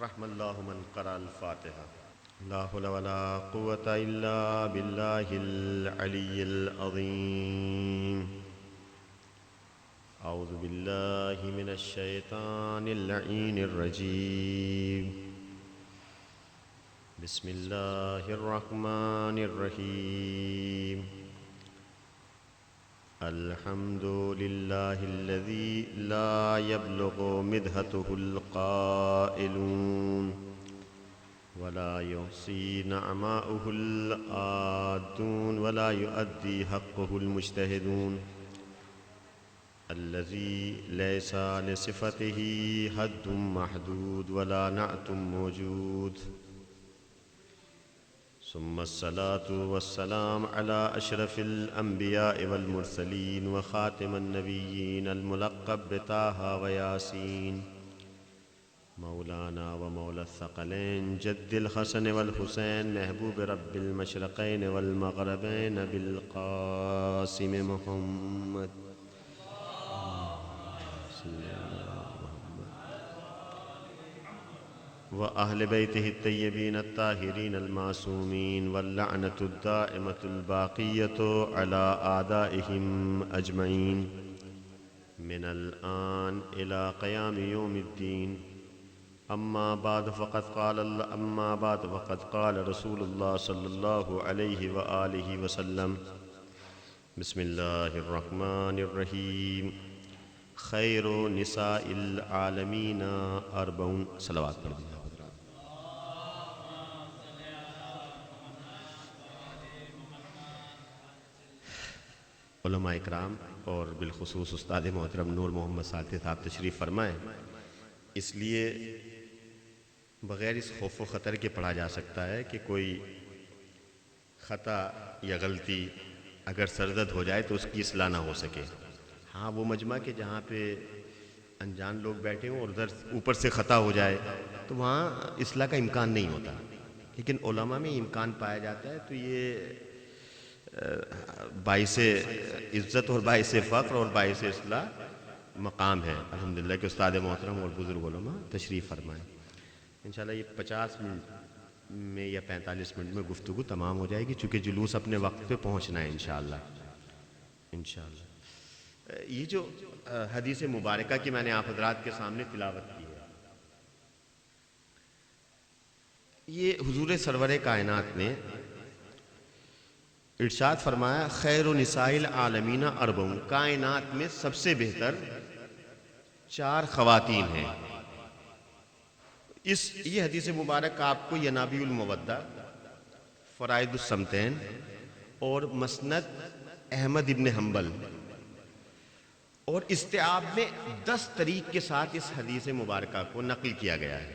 رحم اللہ من قرأ الفاتحہ۔ لا حول ولا قوة الا باللہ العلی العظیم۔ اعوذ باللہ من الشیطان اللعین الرجیم۔ بسم اللہ الرحمن الرحیم۔ الحمد للہ الذی لا يبلغ مدحته القائلون ولا يحصي نعماؤه العادون ولا يؤدي حقه المجتهدون الذي ليس لصفته حد محدود ولا نعت موجود، ثم الصلاة والسلام على أشرف الأنبياء والمرسلين وخاتم النبيين الملقب بطه وياسين، مولانا ومولى الثقلين جد الحسن والحسين محبوب رب المشرقين والمغربين بالقاسم محمد وأهل بيته الطيبين الطاهرين المعصومين واللعنة الدائمة الباقية على أعدائهم أجمعين من الآن إلى قيام يوم الدين. أما بعد فقد قال رسول الله صلى الله عليه وآله وسلم: بسم الله الرحمن الرحيم. خير نساء العالمين 40 صلوات پڑھ دیا. علماء اکرام اور بالخصوص استاد محترم نور محمد سالتی صاحب تشریف فرمائیں. اس لیے بغیر اس خوف و خطر کے پڑھا جا سکتا ہے کہ کوئی خطا یا غلطی اگر سرزد ہو جائے تو اس کی اصلاح نہ ہو سکے. ہاں، وہ مجمع کے جہاں پہ انجان لوگ بیٹھے ہوں اور ادھر اوپر سے خطا ہو جائے تو وہاں اصلاح کا امکان نہیں ہوتا، لیکن علماء میں امکان پایا جاتا ہے. تو یہ باعث عزت اور باعث فخر اور باعث اصلاح مقام ہے الحمدللہ کہ استاد محترم اور بزرگ علماء تشریف فرمائیں. انشاءاللہ یہ 50 منٹ میں یا 45 منٹ میں گفتگو تمام ہو جائے گی، چونکہ جلوس اپنے وقت پہ پہنچنا ہے انشاءاللہ. یہ جو حدیث مبارکہ کی میں نے آپ حضرات کے سامنے تلاوت کی ہے، یہ حضور سرور کائنات نے ارشاد فرمایا: خیر نساء العالمین 40. کائنات میں سب سے بہتر 4 خواتین ہیں. یہ حدیث مبارک آپ کو ینابیع المودہ، فرائض الصمتین اور مسند احمد ابن حنبل اور استیعاب میں 10 طریق کے ساتھ اس حدیث مبارکہ کو نقل کیا گیا ہے.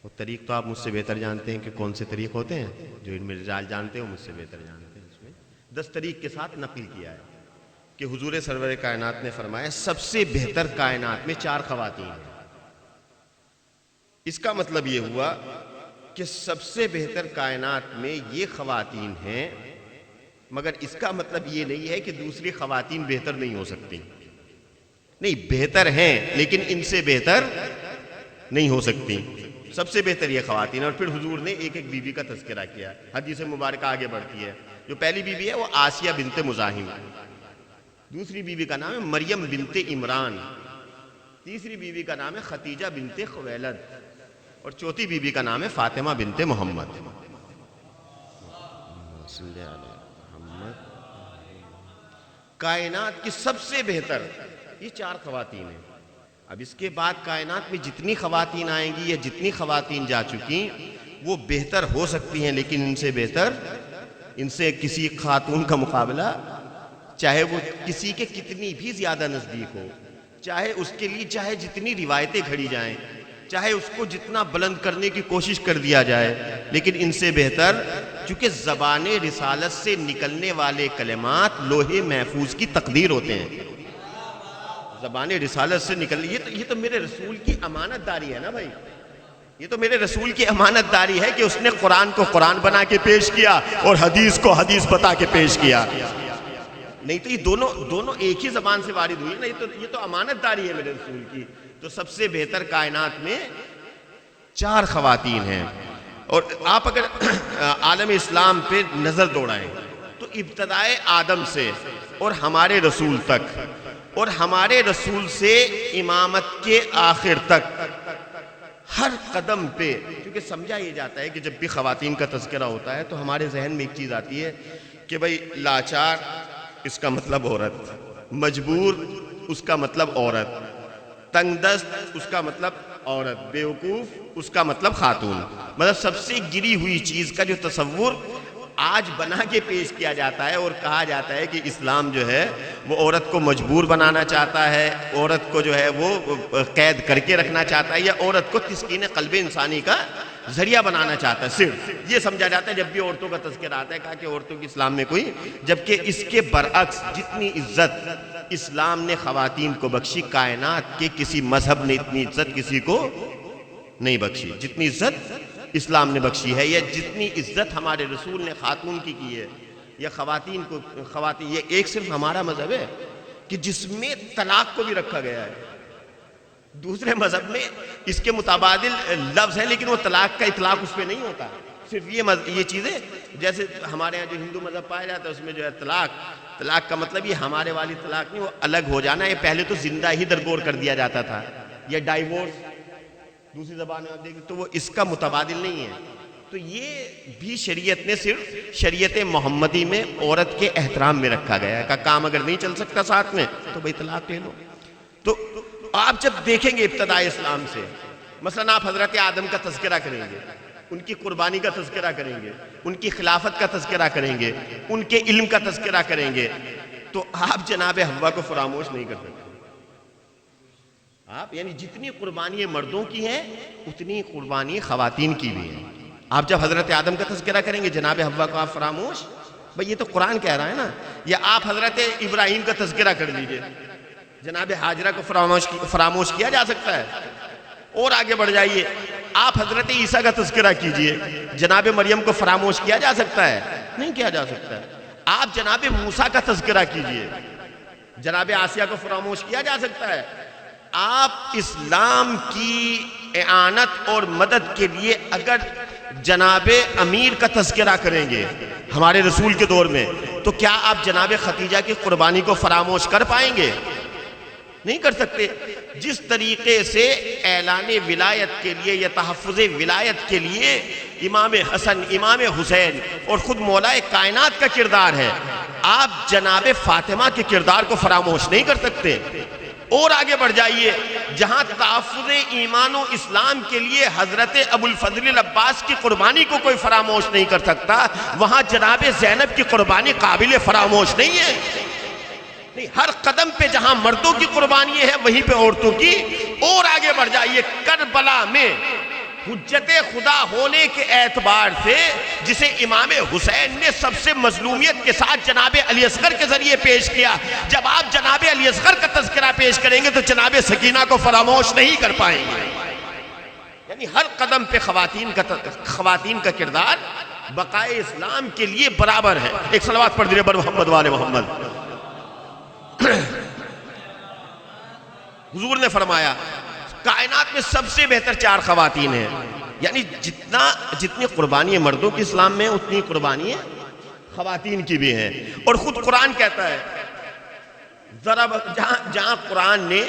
وہ طریق تو آپ مجھ سے بہتر جانتے ہیں کہ کون سے طریق ہوتے ہیں، جو ان میں رجال جانتے ہیں وہ مجھ سے بہتر جانتے ہیں. 10 طریق کے ساتھ نقل کیا ہے کہ حضور سرور کائنات نے فرمایا سب سے بہتر کائنات میں 4 خواتین ہیں. اس کا مطلب یہ ہوا کہ سب سے بہتر کائنات میں یہ خواتین ہیں، مگر اس کا مطلب یہ نہیں ہے کہ دوسری خواتین بہتر نہیں ہو سکتی. نہیں، بہتر ہیں لیکن ان سے بہتر نہیں ہو سکتی. سب سے بہتر یہ خواتین. اور پھر حضور نے ایک ایک بیوی کا تذکرہ کیا. حدیث مبارکہ آگے بڑھتی ہے. جو پہلی بیوی ہے وہ آسیہ بنت مزاحم، دوسری بیوی کا نام ہے مریم بنت عمران، تیسری بیوی کا نام ہے خدیجہ بنت خویلد، اور چوتھی بیوی کا نام ہے فاطمہ بنت محمد. کائنات کی سب سے بہتر یہ 4 خواتین ہیں. اب اس کے بعد کائنات میں جتنی خواتین آئیں گی یا جتنی خواتین جا چکی وہ بہتر ہو سکتی ہیں، لیکن ان سے کسی خاتون کا مقابلہ، چاہے وہ کسی کے کتنی بھی زیادہ نزدیک ہو، چاہے اس کے لیے چاہے جتنی روایتیں گھڑی جائیں، چاہے اس کو جتنا بلند کرنے کی کوشش کر دیا جائے، لیکن ان سے بہتر، چونکہ زبان رسالت سے نکلنے والے کلمات لوح محفوظ کی تقدیر ہوتے ہیں. زبان رسالت سے نکلنے، یہ تو میرے رسول کی امانت داری ہے نا بھائی. یہ تو میرے رسول کی امانت داری ہے کہ اس نے قرآن کو قرآن بنا کے پیش کیا اور حدیث کو حدیث بتا کے پیش کیا. نہیں تو یہ دونوں ایک ہی زبان سے وارد ہوئی نا. یہ تو امانت داری ہے میرے رسول کی. تو سب سے بہتر کائنات میں 4 خواتین ہیں. اور آپ اگر عالم اسلام پہ نظر دوڑائیں تو ابتدائے آدم سے اور ہمارے رسول تک اور ہمارے رسول سے امامت کے آخر تک ہر قدم پہ، کیونکہ سمجھا یہ جاتا ہے کہ جب بھی خواتین کا تذکرہ ہوتا ہے تو ہمارے ذہن میں ایک چیز آتی ہے کہ بھئی لاچار اس کا مطلب عورت، مجبور اس کا مطلب عورت، تنگ دست اس کا مطلب عورت، بیوقوف اس کا مطلب خاتون. مطلب سب سے گری ہوئی چیز کا جو تصور آج بنا کے پیش کیا جاتا ہے اور کہا جاتا ہے کہ اسلام جو ہے وہ عورت کو مجبور بنانا چاہتا ہے، عورت کو جو ہے وہ قید کر کے رکھنا چاہتا ہے، یا عورت کو تسکین قلب انسانی کا ذریعہ بنانا چاہتا ہے. صرف یہ سمجھا جاتا ہے جب بھی عورتوں کا تذکرہ آتا ہے، کہا کہ عورتوں کی اسلام میں کوئی، جبکہ اس کے برعکس جتنی عزت اسلام نے خواتین کو بخشی، کائنات کے کسی مذہب نے اتنی عزت کسی کو نہیں بخشی جتنی عزت اسلام نے بخشی ہے، یا جتنی عزت ہمارے رسول نے خاتون کی ہے، یا خواتین کو. یہ ایک صرف ہمارا مذہب ہے کہ جس میں طلاق کو بھی رکھا گیا ہے. دوسرے مذہب میں اس کے متبادل لفظ ہے لیکن وہ طلاق کا اطلاق اس پہ نہیں ہوتا. صرف یہ چیزیں جیسے ہمارے یہاں جو ہندو مذہب پایا جاتا ہے اس میں جو ہے طلاق کا مطلب یہ ہمارے والی طلاق نہیں، وہ الگ ہو جانا. یہ پہلے تو زندہ ہی درگور کر دیا جاتا تھا، یا ڈائیورس دوسری زبان میں آپ دیکھیں تو وہ اس کا متبادل نہیں ہے. تو یہ بھی شریعت نے صرف شریعت محمدی میں عورت کے احترام میں رکھا گیا ہے کہ کام اگر نہیں چل سکتا ساتھ میں تو بھئی طلاق لے لو. تو آپ جب دیکھیں گے ابتداء اسلام سے، مثلا آپ حضرت آدم کا تذکرہ کریں گے، ان کی قربانی کا تذکرہ کریں گے، ان کی خلافت کا تذکرہ کریں گے، ان کے علم کا تذکرہ کریں گے، تو آپ جناب حوا کو فراموش نہیں کر سکتے. آپ یعنی جتنی قربانی مردوں کی ہیں اتنی قربانی خواتین کی بھی ہے. آپ جب حضرت آدم کا تذکرہ کریں گے جناب حوا کو آپ فراموش، بھئی یہ تو قرآن کہہ رہا ہے نا. یا آپ حضرت ابراہیم کا تذکرہ کر لیجئے، جناب حاجرہ کو فراموش کیا جا سکتا ہے. اور آگے بڑھ جائیے، آپ حضرت عیسیٰ کا تذکرہ کیجئے، جناب مریم کو فراموش کیا جا سکتا ہے؟ نہیں کیا جا سکتا ہے. آپ جناب موسیٰ کا تذکرہ کیجئے، جناب آسیہ کو فراموش کیا جا سکتا ہے؟ آپ اسلام کی اعانت اور مدد کے لیے اگر جناب امیر کا تذکرہ کریں گے ہمارے رسول کے دور میں، تو کیا آپ جناب ختیجہ کی قربانی کو فراموش کر پائیں گے؟ نہیں کر سکتے. جس طریقے سے اعلان ولایت کے لیے یا تحفظ ولایت کے لیے امام حسن، امام حسین اور خود مولا کائنات کا کردار ہے، آپ جناب فاطمہ کے کردار کو فراموش نہیں کر سکتے. اور آگے بڑھ جائیے، جہاں تحفظ ایمان و اسلام کے لیے حضرت ابو الفضل العباس کی قربانی کو کوئی فراموش نہیں کر سکتا، وہاں جناب زینب کی قربانی قابل فراموش نہیں ہے. نہیں، ہر قدم پہ جہاں مردوں کی قربانی ہے وہیں پہ عورتوں کی. اور آگے بڑھ جائیے، کربلا میں حجت خدا ہونے کے اعتبار سے جسے امام حسین نے سب سے مظلومیت کے ساتھ جناب علی اصغر کے ذریعے پیش کیا، جب آپ جناب علی اصغر کا تذکرہ پیش کریں گے تو جناب سکینہ کو فراموش نہیں کر پائیں گے. یعنی ہر قدم پہ خواتین کا کردار بقائے اسلام کے لیے برابر ہے. ایک صلوات پڑھ دیجئے بر محمد والے محمد. حضور نے فرمایا کائنات میں سب سے بہتر 4 خواتین ہیں. یعنی جتنی قربانی مردوں کی اسلام میں اتنی قربانی خواتین کی بھی ہیں. اور خود قرآن کہتا ہے، جہاں قرآن نے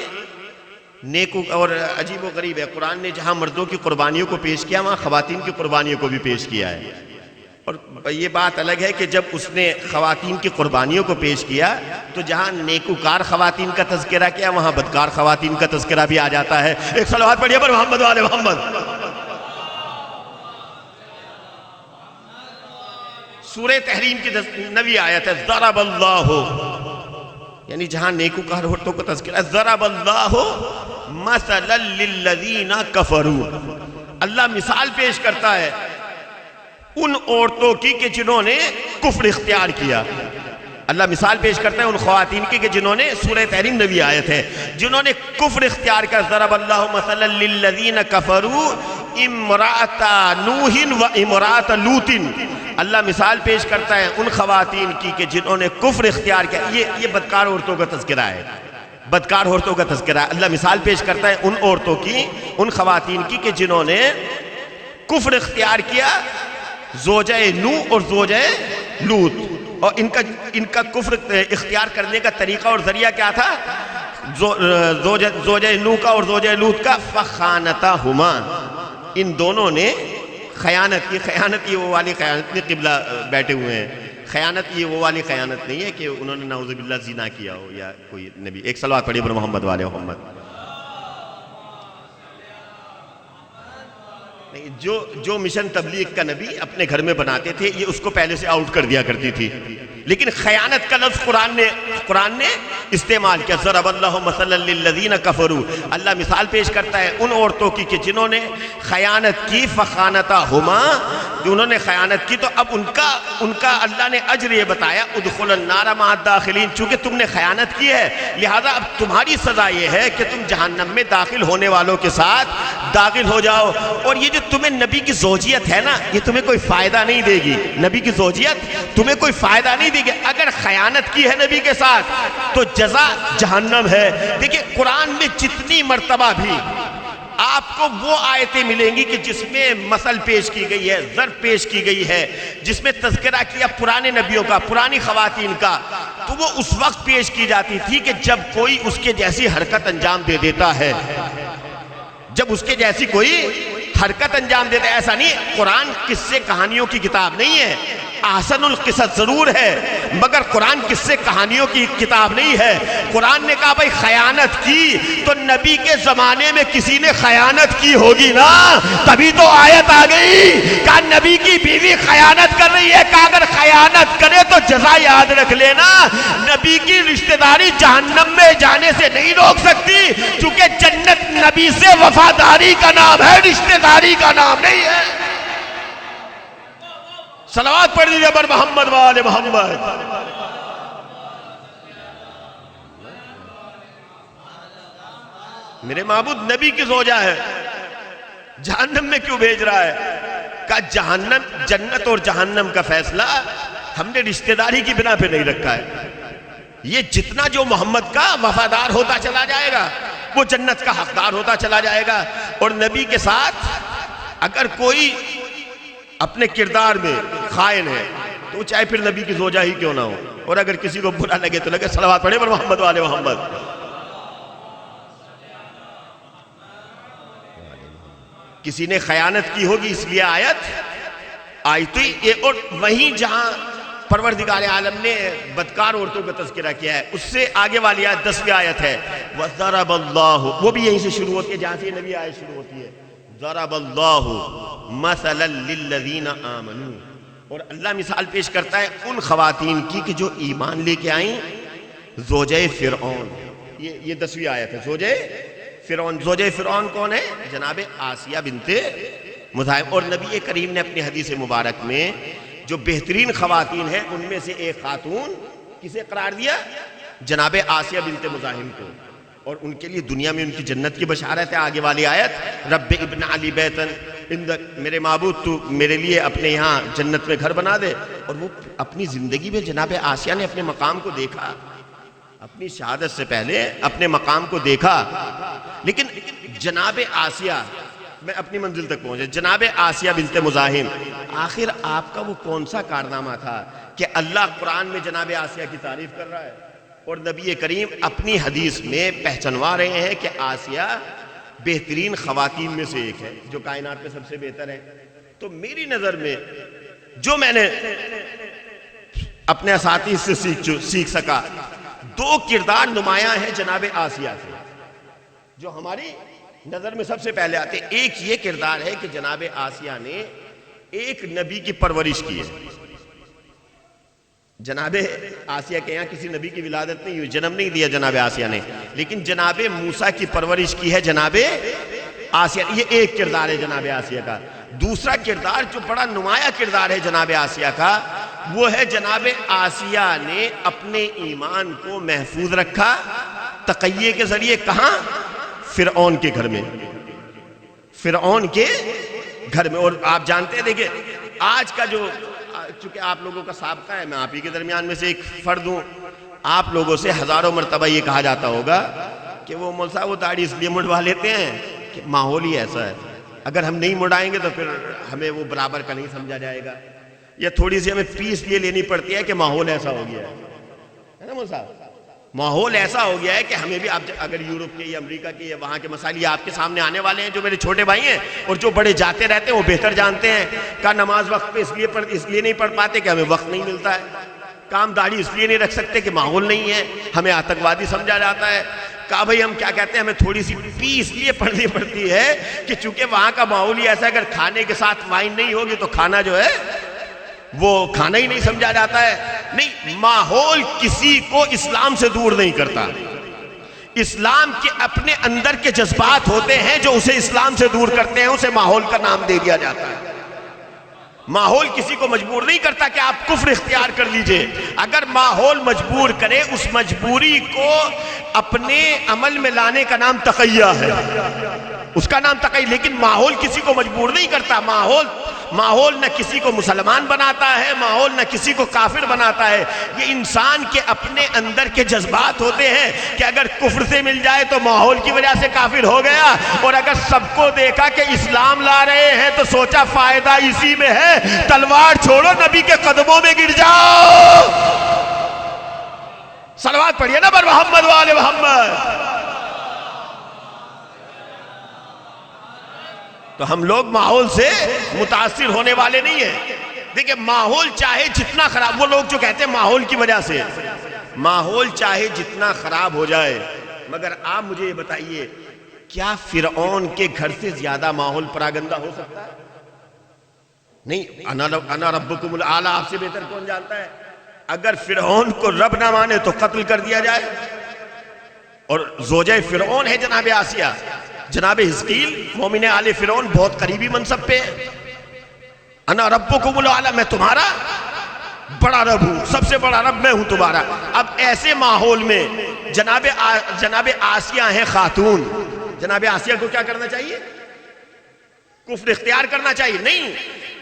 نیکو، اور عجیب و غریب ہے، قرآن نے جہاں مردوں کی قربانیوں کو پیش کیا وہاں خواتین کی قربانیوں کو بھی پیش کیا ہے. اور یہ بات الگ ہے کہ جب اس نے خواتین کی قربانیوں کو پیش کیا تو جہاں نیکوکار خواتین کا تذکرہ کیا وہاں بدکار خواتین کا تذکرہ بھی آ جاتا ہے. ایک صلوات پڑھیے پر محمد والے محمد. سورہ تحریم کی 9ویں آیت ہے، ضرب اللہ، یعنی جہاں نیکوکار عورتوں کو تذکرہ، ضرب اللہ مثلا للذین کفروا، اللہ مثال پیش کرتا ہے ان عورتوں کی کہ جنہوں نے کفر اختیار کیا. اللہ مثال پیش کرتا ہے ان خواتین کی کہ جنہوں نے، سورہ تحریم 9ویں آیت ہے، جنہوں نے کفر اختیار کر. ضرب اللہ مثلا للذین کفروا امرأۃ نوح و امرأۃ لوط، اللہ مثال پیش کرتا ہے ان خواتین کی کہ جنہوں نے کفر اختیار کیا. یہ بدکار عورتوں کا تذکرہ ہے. بدکار عورتوں کا تذکرہ ہے. اللہ مثال پیش کرتا ہے ان عورتوں کی، ان خواتین کی کہ جنہوں نے کفر اختیار کیا، زوجہ نوح اور زوجہ لوط. اور ان کا کفر اختیار کرنے کا طریقہ اور ذریعہ کیا تھا؟ زوجہ نوح کا اور زوجہ لوط کا فخانتہما، ان دونوں نے خیانت کی. خیانت یہ وہ والی خیانت نہیں، قبلہ بیٹھے ہوئے ہیں. خیانت یہ وہ والی خیانت نہیں ہے کہ انہوں نے نعوذ باللہ زنا کیا ہو یا کوئی نبی. ایک صلوات پڑھیے پر محمد والے محمد. جو مشن تبلیغ کا نبی اپنے گھر میں بناتے تھے یہ اس کو پہلے سے آؤٹ کر دیا کرتی تھی. لیکن خیانت کا لفظ قرآن نے استعمال کیا. ضرب اللہ مثلا للذین کفروا، اللہ مثال پیش کرتا ہے ان عورتوں کی کہ جنہوں نے خیانت کی. فخانتہما، انہوں نے خیانت کی تو اب ان کا اللہ نے اجر یہ بتایا ادخل النار مع الداخلین. چونکہ تم نے خیانت کی ہے لہذا اب تمہاری سزا یہ ہے کہ تم جہنم میں داخل ہونے والوں کے ساتھ داخل ہو جاؤ. اور یہ جو تمہیں نبی کی زوجیت ہے نا، یہ تمہیں کوئی فائدہ نہیں دے گی. نبی کی زوجیت تمہیں کوئی فائدہ نہیں دے گی. اگر خیانت کی ہے نبی کے ساتھ تو جزا جہنم ہے. دیکھیں قرآن میں جتنی مرتبہ بھی آپ کو وہ آیتیں ملیں گی کہ جس میں مثل پیش کی گئی ہے، ضرب پیش کی گئی ہے، جس میں تذکرہ کیا پرانے نبیوں کا، پرانی خواتین کا، تو وہ اس وقت پیش کی جاتی تھی کہ جب کوئی اس کے جیسی حرکت انجام دے دیتا ہے. جب اس کے جیسی کوئی حرکت انجام دیتا ہے. ایسا نہیں، قرآن قصے کہانیوں کی کتاب نہیں ہے. احسن القصص ضرور ہے مگر قرآن قصے کہانیوں کی کتاب نہیں ہے. قرآن نے کہا بھائی خیانت کی تو نبی کے زمانے میں کسی نے خیانت کی ہوگی نا، تبھی تو آیت آ گئی. کہا نبی کی بیوی خیانت کر رہی ہے، کہا اگر خیانت کرے تو جزا یاد رکھ لینا. نبی کی رشتہ داری جہنم میں جانے سے نہیں روک سکتی، چونکہ جنت نبی سے وفاداری کا نام ہے، رشتہ داری کا نام نہیں ہے. صلوات پڑھ دیجئے پر محمد والے محمد. میرے معبود نبی کی زوجہ ہے، جہنم میں کیوں بھیج رہا ہے؟ کہ جنت اور جہنم کا فیصلہ ہم نے رشتہ داری کی بنا پہ نہیں رکھا ہے. یہ جتنا جو محمد کا وفادار ہوتا چلا جائے گا وہ جنت کا حقدار ہوتا چلا جائے گا. اور نبی کے ساتھ اگر کوئی اپنے کردار میں خائن ہے تو چاہے پھر نبی کی زوجہ ہی کیوں نہ ہو. اور اگر کسی کو برا لگے تو لگے. صلوات پڑھے پر محمد والے محمد. کسی نے خیانت کی ہوگی اس لیے آیت آئی تھی. اور وہیں جہاں پروردگار عالم نے بدکار عورتوں کا تذکرہ کیا ہے اس سے آگے والی آیت 10ویں آیت ہے. وَضَرَبَ اللَّهُ، وہ بھی یہیں سے شروع ہوتی ہے جہاں سے نبی آیت شروع ہوتی ہے. ضرب اللہ مثلا للذین آمنوا، اور اللہ مثال پیش کرتا ہے ان خواتین کی کہ جو ایمان لے کے آئیں. زوجہ فرعون، یہ 10ویں آیت ہے. زوجہ فرعون. زوجہ فرعون کون ہے؟ جناب آسیہ بنت مزاحم. اور نبی کریم نے اپنی حدیث مبارک میں جو بہترین خواتین ہیں ان میں سے ایک خاتون کسے قرار دیا؟ جناب آسیہ بنت مزاحم کو. اور ان کے لیے دنیا میں ان کی جنت کی بشارت ہے. آگے والی آیت رب ابن علی بیتن، میرے معبود تو میرے لیے اپنے یہاں جنت میں گھر بنا دے. اور وہ اپنی زندگی میں جناب آسیہ نے اپنے مقام کو دیکھا، اپنی شہادت سے پہلے اپنے مقام کو دیکھا. لیکن جناب آسیہ، میں اپنی منزل تک پہنچے، جناب آسیہ بنت مزاحم، آخر آپ کا وہ کون سا کارنامہ تھا کہ اللہ قرآن میں جناب آسیہ کی تعریف کر رہا ہے اور نبی کریم اپنی حدیث میں پہچنوا رہے ہیں کہ آسیہ بہترین خواتین میں سے ایک ہے جو کائنات میں سب سے بہتر ہے. تو میری نظر میں جو میں نے اپنے اساتذہ سے سیکھ سکا، 2 کردار نمایاں ہیں جناب آسیہ سے جو ہماری نظر میں سب سے پہلے آتے. ایک یہ کردار ہے کہ جناب آسیہ نے ایک نبی کی پرورش کی ہے. جناب آسیہ کے یہاں کسی نبی کی ولادت نہیں ہوئی، جنم نہیں دیا جناب آسیہ نے، لیکن جناب موسیٰ کی پرورش کی ہے جناب آسیہ. یہ ایک کردار ہے جناب آسیہ کا. دوسرا کردار جو بڑا نمایاں کردار ہے جناب آسیہ کا، وہ ہے جناب آسیہ نے اپنے ایمان کو محفوظ رکھا تقیے کے ذریعے. کہاں؟ فرعون کے گھر میں. فرعون کے گھر میں. اور آپ جانتے ہیں دیکھیں آج کا جو، چونکہ آپ لوگوں کا سابقہ ہے، میں آپ ہی کے درمیان میں سے ایک فرد ہوں، آپ لوگوں سے ہزاروں مرتبہ یہ کہا جاتا ہوگا کہ وہ مول صاحب وہ داڑھی اس لیے مڑوا لیتے ہیں کہ ماحول ہی ایسا ہے، اگر ہم نہیں مڑائیں گے تو پھر ہمیں وہ برابر کا نہیں سمجھا جائے گا، یا تھوڑی سی ہمیں فیس لیے لینی پڑتی ہے کہ ماحول ایسا ہو گیا ہے نا مول صاحب، ماحول ایسا ہو گیا ہے کہ ہمیں بھی، آپ اگر یورپ کے یا امریکہ کے یا وہاں کے مسائل یہ آپ کے سامنے آنے والے ہیں، جو میرے چھوٹے بھائی ہیں اور جو بڑے جاتے رہتے ہیں وہ بہتر جانتے ہیں کہ نماز وقت پہ اس لیے نہیں پڑھ پاتے کہ ہمیں وقت نہیں ملتا ہے، کام داڑھی اس لیے نہیں رکھ سکتے کہ ماحول نہیں ہے، ہمیں آتنکوادی سمجھا جاتا ہے، کہا بھائی ہم کیا کہتے ہیں، ہمیں تھوڑی سی فی اس لیے پڑھنی پڑتی ہے کہ چونکہ وہاں کا ماحول ہی ایسا ہے، اگر کھانے کے ساتھ وائن نہیں ہوگی تو کھانا جو ہے وہ کھانا ہی نہیں سمجھا جاتا ہے۔ نہیں، ماحول کسی کو اسلام سے دور نہیں کرتا، اسلام کے اپنے اندر کے جذبات ہوتے ہیں جو اسے اسلام سے دور کرتے ہیں، اسے ماحول کا نام دے دیا جاتا ہے۔ ماحول کسی کو مجبور نہیں کرتا کہ آپ کفر اختیار کر لیجئے، اگر ماحول مجبور کرے اس مجبوری کو اپنے عمل میں لانے کا نام تقیہ ہے، اس کا نام تقیہ، لیکن ماحول کسی کو مجبور نہیں کرتا، ماحول نہ کسی کو مسلمان بناتا ہے، ماحول نہ کسی کو کافر بناتا ہے، یہ انسان کے اپنے اندر کے جذبات ہوتے ہیں کہ اگر کفر سے مل جائے تو ماحول کی وجہ سے کافر ہو گیا، اور اگر سب کو دیکھا کہ اسلام لا رہے ہیں تو سوچا فائدہ اسی میں ہے، تلوار چھوڑو نبی کے قدموں میں گر جاؤ۔ صلوات پڑھیے نا بر محمد وآل محمد۔ تو ہم لوگ ماحول سے متاثر ہونے والے نہیں ہیں۔ دیکھیں ماحول چاہے جتنا خراب، وہ لوگ جو کہتے ہیں ماحول کی وجہ سے، ماحول چاہے جتنا خراب ہو جائے، مگر آپ مجھے یہ بتائیے کیا فرعون کے گھر سے زیادہ ماحول پراگندہ ہو سکتا ہے؟ نہیں، انا ربکم الاعلی، آپ سے بہتر کون جانتا ہے؟ اگر فرعون کو رب نہ مانے تو قتل کر دیا جائے، اور زوجہ فرعون ہے جناب آسیہ، جناب حزقیل مومن آل فرعون بہت قریبی منصب پہ ہے، انا ربکم الاعلی، میں تمہارا بڑا رب ہوں، سب سے بڑا رب میں ہوں تمہارا۔ اب ایسے ماحول میں جناب آسیہ ہیں خاتون، جناب آسیہ کو کیا کرنا چاہیے؟ کفر اختیار کرنا چاہیے؟ نہیں،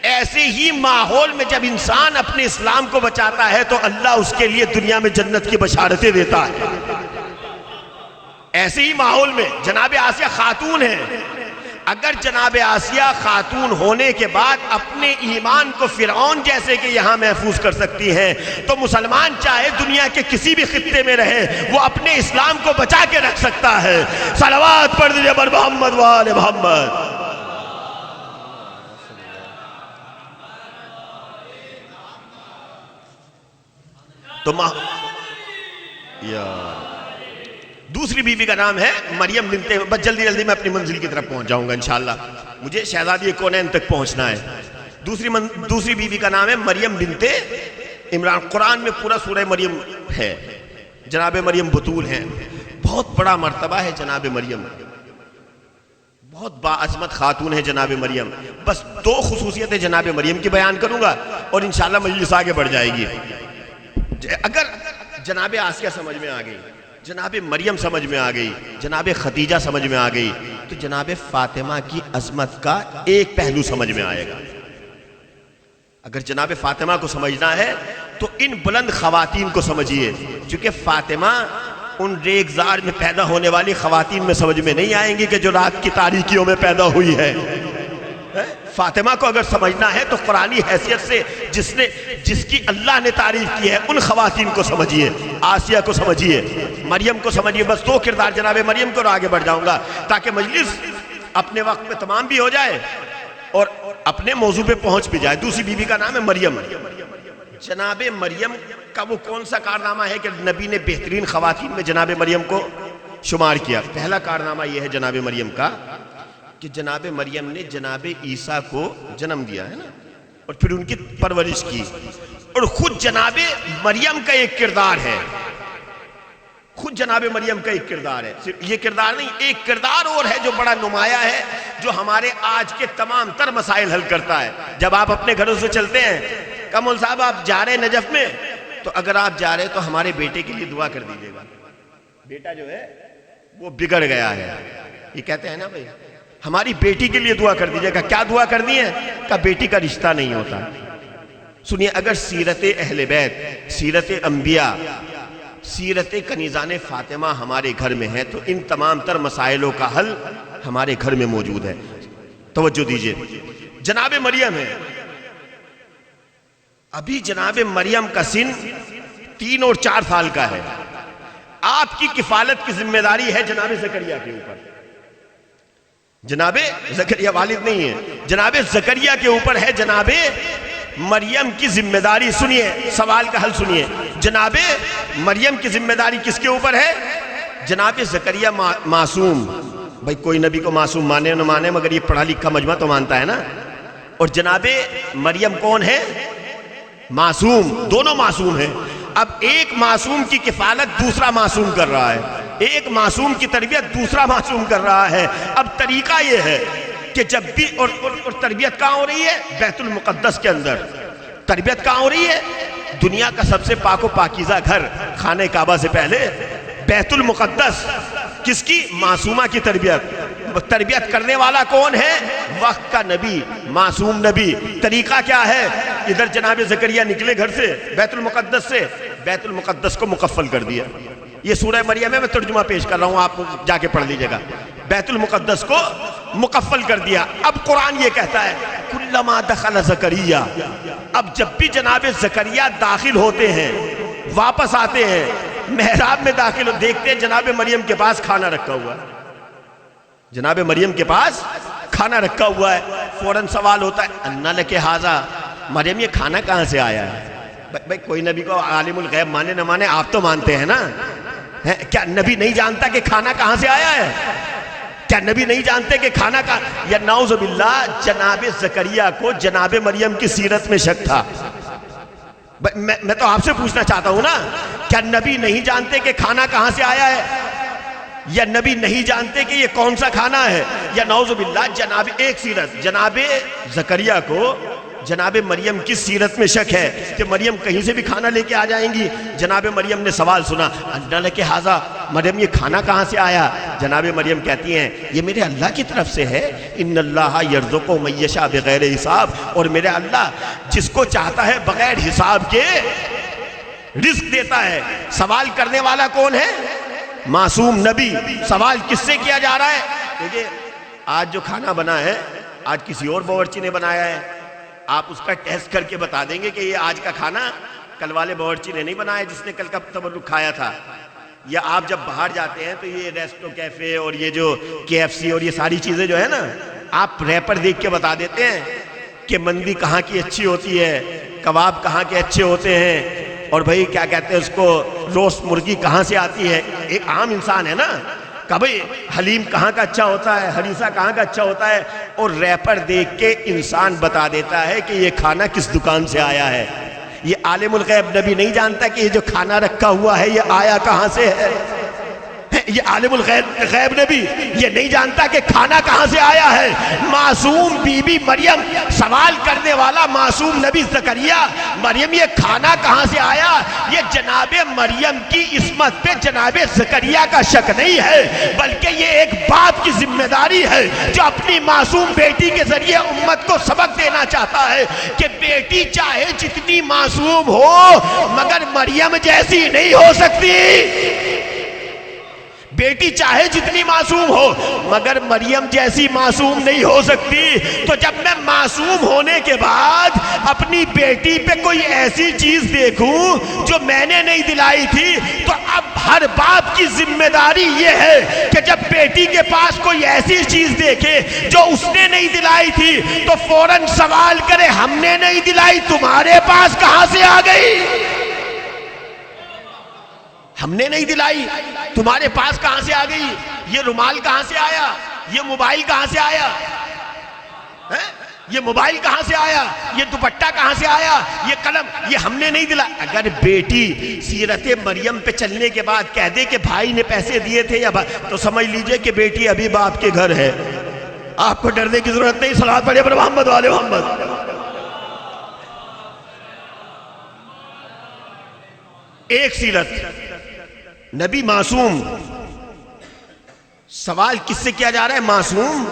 ایسے ہی ماحول میں جب انسان اپنے اسلام کو بچاتا ہے تو اللہ اس کے لیے دنیا میں جنت کی بشارتیں دیتا ہے۔ ایسے ہی ماحول میں جناب آسیہ خاتون ہیں، اگر جناب آسیہ خاتون ہونے کے بعد اپنے ایمان کو فرعون جیسے کہ یہاں محفوظ کر سکتی ہیں تو مسلمان چاہے دنیا کے کسی بھی خطے میں رہے وہ اپنے اسلام کو بچا کے رکھ سکتا ہے۔ صلوات پڑھ دیجئے بر محمد وآل محمد۔ تو دوسری بیوی کا نام ہے مریم بنت، بس جلدی جلدی میں اپنی منزل کی طرف پہنچ جاؤں گا انشاءاللہ، مجھے شہزادی کونین تک پہنچنا ہے۔ دوسری بیوی کا نام ہے مریم بنت عمران، قرآن میں پورا سورہ مریم ہے، جناب مریم بطول ہیں، بہت بڑا مرتبہ ہے جناب مریم، بہت باعظمت خاتون ہے جناب مریم۔ بس دو خصوصیتیں جناب مریم کی بیان کروں گا اور انشاءاللہ مجلس آگے بڑھ جائے گی۔ اگر جناب آسیہ سمجھ میں آ گئی، جناب مریم سمجھ میں آ گئی، جناب خدیجہ سمجھ میں آ گئی، تو جناب فاطمہ کی عظمت کا ایک پہلو سمجھ میں آئے گا۔ اگر جناب فاطمہ کو سمجھنا ہے تو ان بلند خواتین کو سمجھیے، چونکہ فاطمہ ان ریگزار میں پیدا ہونے والی خواتین میں سمجھ میں نہیں آئیں گی کہ جو رات کی تاریکیوں میں پیدا ہوئی ہے۔ فاطمہ کو اگر سمجھنا ہے تو قرآنی حیثیت سے جس کی اللہ نے تعریف کی ہے ان خواتین کو سمجھیے، آسیہ کو سمجھیے، مریم کو سمجھیے۔ بس دو کردار جناب مریم کو آگے بڑھ جاؤں گا تاکہ مجلس اپنے وقت میں تمام بھی ہو جائے اور اپنے موضوع پہ پہنچ بھی جائے۔ دوسری بیوی کا نام ہے مریم۔ جناب مریم کا وہ کون سا کارنامہ ہے کہ نبی نے بہترین خواتین میں جناب مریم کو شمار کیا؟ پہلا کارنامہ یہ ہے جناب مریم کا کہ جناب مریم نے جناب عیسیٰ کو جنم دیا ہے نا، اور پھر ان کی پرورش کی، اور خود جناب مریم کا ایک کردار ہے، خود جناب مریم کا ایک کردار ہے، صرف یہ کردار نہیں، ایک کردار اور ہے جو بڑا نمایاں ہے، جو ہمارے آج کے تمام تر مسائل حل کرتا ہے۔ جب آپ اپنے گھروں سے چلتے ہیں، کمل صاحب آپ جا رہے ہیں نجف میں، تو اگر آپ جا رہے ہیں تو ہمارے بیٹے کے لیے دعا کر دیجیے گا، بیٹا جو ہے وہ بگڑ گیا ہے، یہ کہتے ہیں نا بھائی، ہماری بیٹی کے لیے دعا کر دیجیے گا۔ کیا دعا کرنی ہے؟ کہ بیٹی کا رشتہ نہیں ہوتا۔ سنیے، اگر سیرت اہل بیت، سیرت انبیاء سیرت کنیزان فاطمہ ہمارے گھر میں ہے تو ان تمام تر مسائلوں کا حل ہمارے گھر میں موجود ہے. توجہ دیجئے. جناب مریم ہے. ابھی جناب مریم کا سن 3 اور 4 سال کا ہے. آپ کی کفالت کی ذمہ داری ہے جناب زکریا کے اوپر. جناب زکریا والد نہیں ہے, جناب زکریا کے اوپر ہے جناب مریم کی ذمہ داری. سنیے سوال کا حل سنیے. جناب مریم کی ذمہ داری کس کے اوپر ہے؟ جناب زکریا معصوم, بھائی کوئی نبی کو معصوم مانے نہ مانے مگر یہ پڑھا لکھا مجمع تو مانتا ہے نا. اور جناب مریم کون ہے؟ معصوم. دونوں معصوم ہیں. اب ایک معصوم کی کفالت دوسرا معصوم کر رہا ہے, ایک معصوم کی تربیت دوسرا معصوم کر رہا ہے. اب طریقہ یہ ہے کہ جب بھی اور تربیت کہاں ہو رہی ہے؟ بیت المقدس کے اندر. تربیت کہاں ہو رہی ہے؟ دنیا کا سب سے پاک و پاکیزہ گھر خانہ کعبہ سے پہلے بیت المقدس. کس کی؟ معصومہ کی تربیت. تربیت کرنے والا کون ہے؟ وقت کا نبی, معصوم نبی. طریقہ کیا ہے؟ ادھر جناب زکریا نکلے گھر سے بیت المقدس سے, بیت المقدس کو مقفل کر دیا. یہ سورہ مریم ہے, میں ترجمہ پیش کر رہا ہوں, آپ جا کے پڑھ لیجئے گا. بیت المقدس کو مقفل کر دیا. اب قرآن یہ کہتا ہے کلما دخل زکریا, اب جب بھی جناب زکریا داخل ہوتے ہیں واپس آتے ہیں محراب میں داخل ہو, دیکھتے ہیں جناب مریم کے پاس کھانا رکھا ہوا ہے. جناب مریم کے پاس کھانا رکھا ہوا ہے. فوراً سوال ہوتا ہے انا لک ھذا, مریم یہ کھانا کہاں سے آیا ہے؟ بھائی کوئی نبی کو عالم الغیب مانے نہ مانے آپ تو مانتے ہیں نا. کیا نبی نہیں جانتا کہ کھانا کہاں سے آیا ہے؟ کیا نبی نہیں جانتے کہ کھانا کا؟ یا نعوذ باللہ جناب زکریا کو جناب مریم کی سیرت میں شک تھا. میں تو آپ سے پوچھنا چاہتا ہوں نا, کیا نبی نہیں جانتے کہ کھانا کہاں سے آیا ہے؟ یا نبی نہیں جانتے کہ یہ کون سا کھانا ہے؟ یا نعوذ باللہ جناب ایک سیرت, جناب زکریا کو جناب مریم کی سیرت میں شک ہے کہ مریم کہیں سے بھی کھانا لے کے آ جائیں گی. جناب مریم نے سوال سنا انا لک ھذا, مریم یہ کھانا کہاں سے آیا؟ جناب مریم کہتی ہیں یہ میرے اللہ کی طرف سے ہے. ان اللہ یرزق من یشاء بغیر حساب, اور میرے اللہ جس کو چاہتا ہے بغیر حساب کے رزق دیتا ہے. سوال کرنے والا کون ہے؟ معصوم نبی. سوال کس سے کیا جا رہا ہے؟ دیکھیے آج جو کھانا بنا ہے آج کسی اور باورچی نے بنایا ہے, آپ اس کا ٹیسٹ کر کے بتا دیں گے کہ یہ آج کا کھانا کل والے باورچی نے نہیں بنایا جس نے کل کا تبرک کھایا تھا. یا آپ جب باہر جاتے ہیں تو یہ ریسٹو کیفے اور یہ جو KFC اور یہ ساری چیزیں جو ہے نا, آپ ریپر دیکھ کے بتا دیتے ہیں کہ مندی کہاں کی اچھی ہوتی ہے, کباب کہاں کے اچھے ہوتے ہیں, اور بھائی کیا کہتے ہیں اس کو, روسٹ مرغی کہاں سے آتی ہے. ایک عام انسان ہے نا, کہ بھائی حلیم کہاں کا اچھا ہوتا ہے, ہریسہ کہاں کا اچھا ہوتا ہے, اور ریپر دیکھ کے انسان بتا دیتا ہے کہ یہ کھانا کس دکان سے آیا ہے. یہ عالم الغیب نبی نہیں جانتا کہ یہ جو کھانا رکھا ہوا ہے یہ آیا کہاں سے ہے. یہ عالم الغیب نبی یہ نہیں جانتا کہ کھانا کہاں سے آیا ہے. معصوم بی بی مریم, سوال کرنے والا معصوم نبی زکریا, مریم یہ کھانا کہاں سے آیا؟ یہ جناب مریم کی عصمت پہ جناب زکریا کا شک نہیں ہے, بلکہ یہ ایک باپ کی ذمہ داری ہے جو اپنی معصوم بیٹی کے ذریعے امت کو سبق دینا چاہتا ہے کہ بیٹی چاہے جتنی معصوم ہو مگر مریم جیسی نہیں ہو سکتی. بیٹی چاہے جتنی معصوم ہو مگر مریم جیسی معصوم نہیں ہو سکتی. تو جب میں معصوم ہونے کے بعد اپنی بیٹی پہ کوئی ایسی چیز دیکھوں جو میں نے نہیں دلائی تھی, تو اب ہر باپ کی ذمہ داری یہ ہے کہ جب بیٹی کے پاس کوئی ایسی چیز دیکھے جو اس نے نہیں دلائی تھی تو فوراً سوال کرے ہم نے نہیں دلائی, تمہارے پاس کہاں سے آ گئی؟ ہم نے نہیں دلائی, تمہارے پاس کہاں سے آ گئی؟ یہ رومال کہاں سے آیا؟ یہ موبائل کہاں سے آیا؟ یہ موبائل کہاں سے آیا؟ یہ دوپٹہ کہاں سے آیا؟ یہ قلم, یہ ہم نے نہیں دلا. اگر بیٹی سیرت مریم پہ چلنے کے بعد کہہ دے کہ بھائی نے پیسے دیے تھے یا تو سمجھ لیجئے کہ بیٹی ابھی باپ کے گھر ہے. آپ کو ڈرنے کی ضرورت نہیں. صلوات پڑھیے پر محمد والے محمد. ایک سیرت, نبی معصوم. سوال کس سے کیا جا رہا ہے؟ معصوم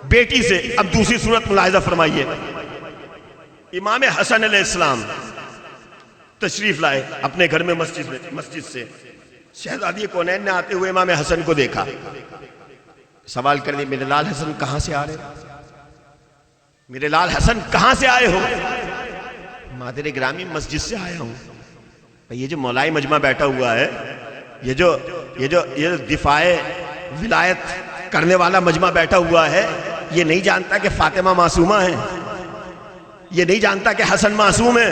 بیٹی سے. اب دوسری صورت ملاحظہ فرمائیے. امام حسن علیہ السلام تشریف لائے اپنے گھر میں مسجد سے شہزادی کونین نے آتے ہوئے امام حسن کو دیکھا، سوال کر دیا میرے لال حسن کہاں سے آ رہے، میرے لال حسن کہاں سے آئے ہو؟ مادر گرامی مسجد سے آیا ہوں۔ یہ جو مولائی مجمع بیٹھا ہوا ہے، یہ جو دفاع ولایت کرنے والا مجمع بیٹھا ہوا ہے، یہ نہیں جانتا کہ فاطمہ معصومہ ہے، یہ نہیں جانتا کہ حسن معصوم ہے،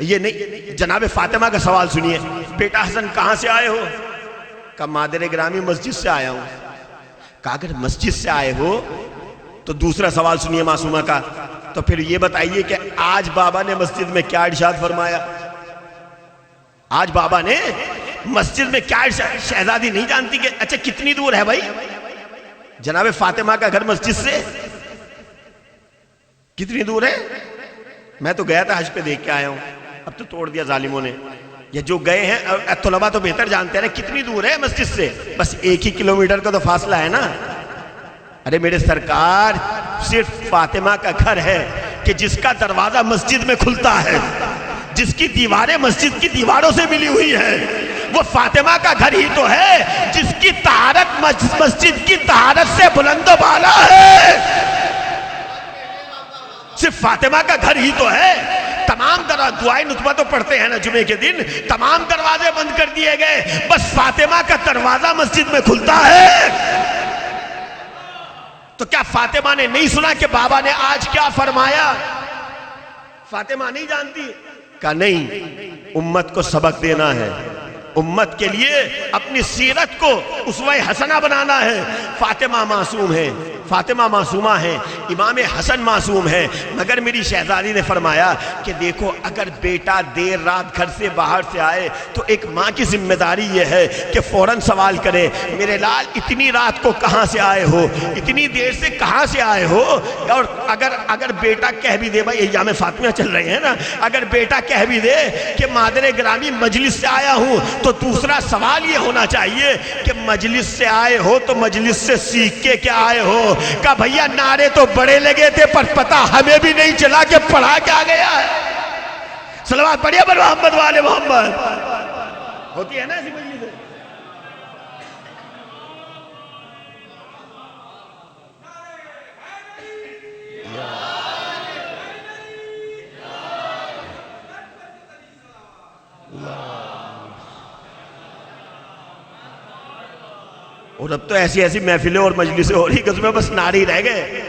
یہ نہیں۔ جناب فاطمہ کا سوال سنیے، بیٹا حسن کہاں سے آئے ہو؟ کہا مادر گرامی مسجد سے آیا ہوں۔ کہا اگر مسجد سے آئے ہو تو دوسرا سوال سنیے معصومہ کا، تو پھر یہ بتائیے کہ آج بابا نے مسجد میں کیا ارشاد فرمایا؟ آج بابا نے مسجد میں کیا ارشاد؟ شہزادی نہیں جانتی کہ اچھا کتنی دور ہے بھائی جناب فاطمہ کا گھر مسجد سے، کتنی دور ہے؟ میں تو گیا تھا حج پہ دیکھ کے آیا ہوں، اب تو توڑ دیا ظالموں نے۔ یہ جو گئے ہیں طلباء تو بہتر جانتے ہیں نا کتنی دور ہے مسجد سے، بس 1 ہی کلومیٹر کا تو فاصلہ ہے نا۔ ارے میرے سرکار صرف فاطمہ کا گھر ہے کہ جس کا دروازہ مسجد میں کھلتا ہے، جس کی دیواریں مسجد کی دیواروں سے ملی ہوئی ہے، وہ فاطمہ کا گھر ہی تو ہے جس کی طہارت مسجد کی طہارت سے بلند و بالا ہے۔ صرف فاطمہ کا گھر ہی تو ہے۔ تمام دعائیں نطبہ تو پڑھتے ہیں نا جمعے کے دن، تمام دروازے بند کر دیے گئے، بس فاطمہ کا دروازہ مسجد میں کھلتا ہے۔ تو کیا فاطمہ نے نہیں سنا کہ بابا نے آج کیا فرمایا؟ فاطمہ نہیں جانتی؟ کہا نہیں، امت کو سبق دینا ہے، امت کے لیے اپنی سیرت کو اسوہ حسنہ بنانا ہے۔ فاطمہ معصوم ہے، فاطمہ معصومہ ہے، امام حسن معصوم ہے، مگر میری شہزادی نے فرمایا کہ دیکھو اگر بیٹا دیر رات گھر سے باہر سے آئے تو ایک ماں کی ذمہ داری یہ ہے کہ فوراً سوال کرے میرے لال اتنی رات کو کہاں سے آئے ہو، اتنی دیر سے کہاں سے آئے ہو؟ اور اگر بیٹا کہہ بھی دے، بھائی ایام فاطمہ چل رہے ہیں نا، اگر بیٹا کہہ بھی دے کہ مادر گرامی مجلس سے آیا ہوں، تو دوسرا سوال یہ ہونا چاہیے کہ مجلس سے آئے ہو تو مجلس سے سیکھ کے کیا آئے ہو؟ کہا بھیا نعرے تو بڑے لگے تھے پر پتہ ہمیں بھی نہیں چلا کہ پڑھا کیا گیا ہے۔ صلوات پڑھیے پر محمد والے محمد۔ ہوتی ہے نا ایسی مجلس؟ اور اب تو ایسی محفلیں اور مجلسیں ہو رہی کہ اس میں بس نعرے ہی رہ گئے،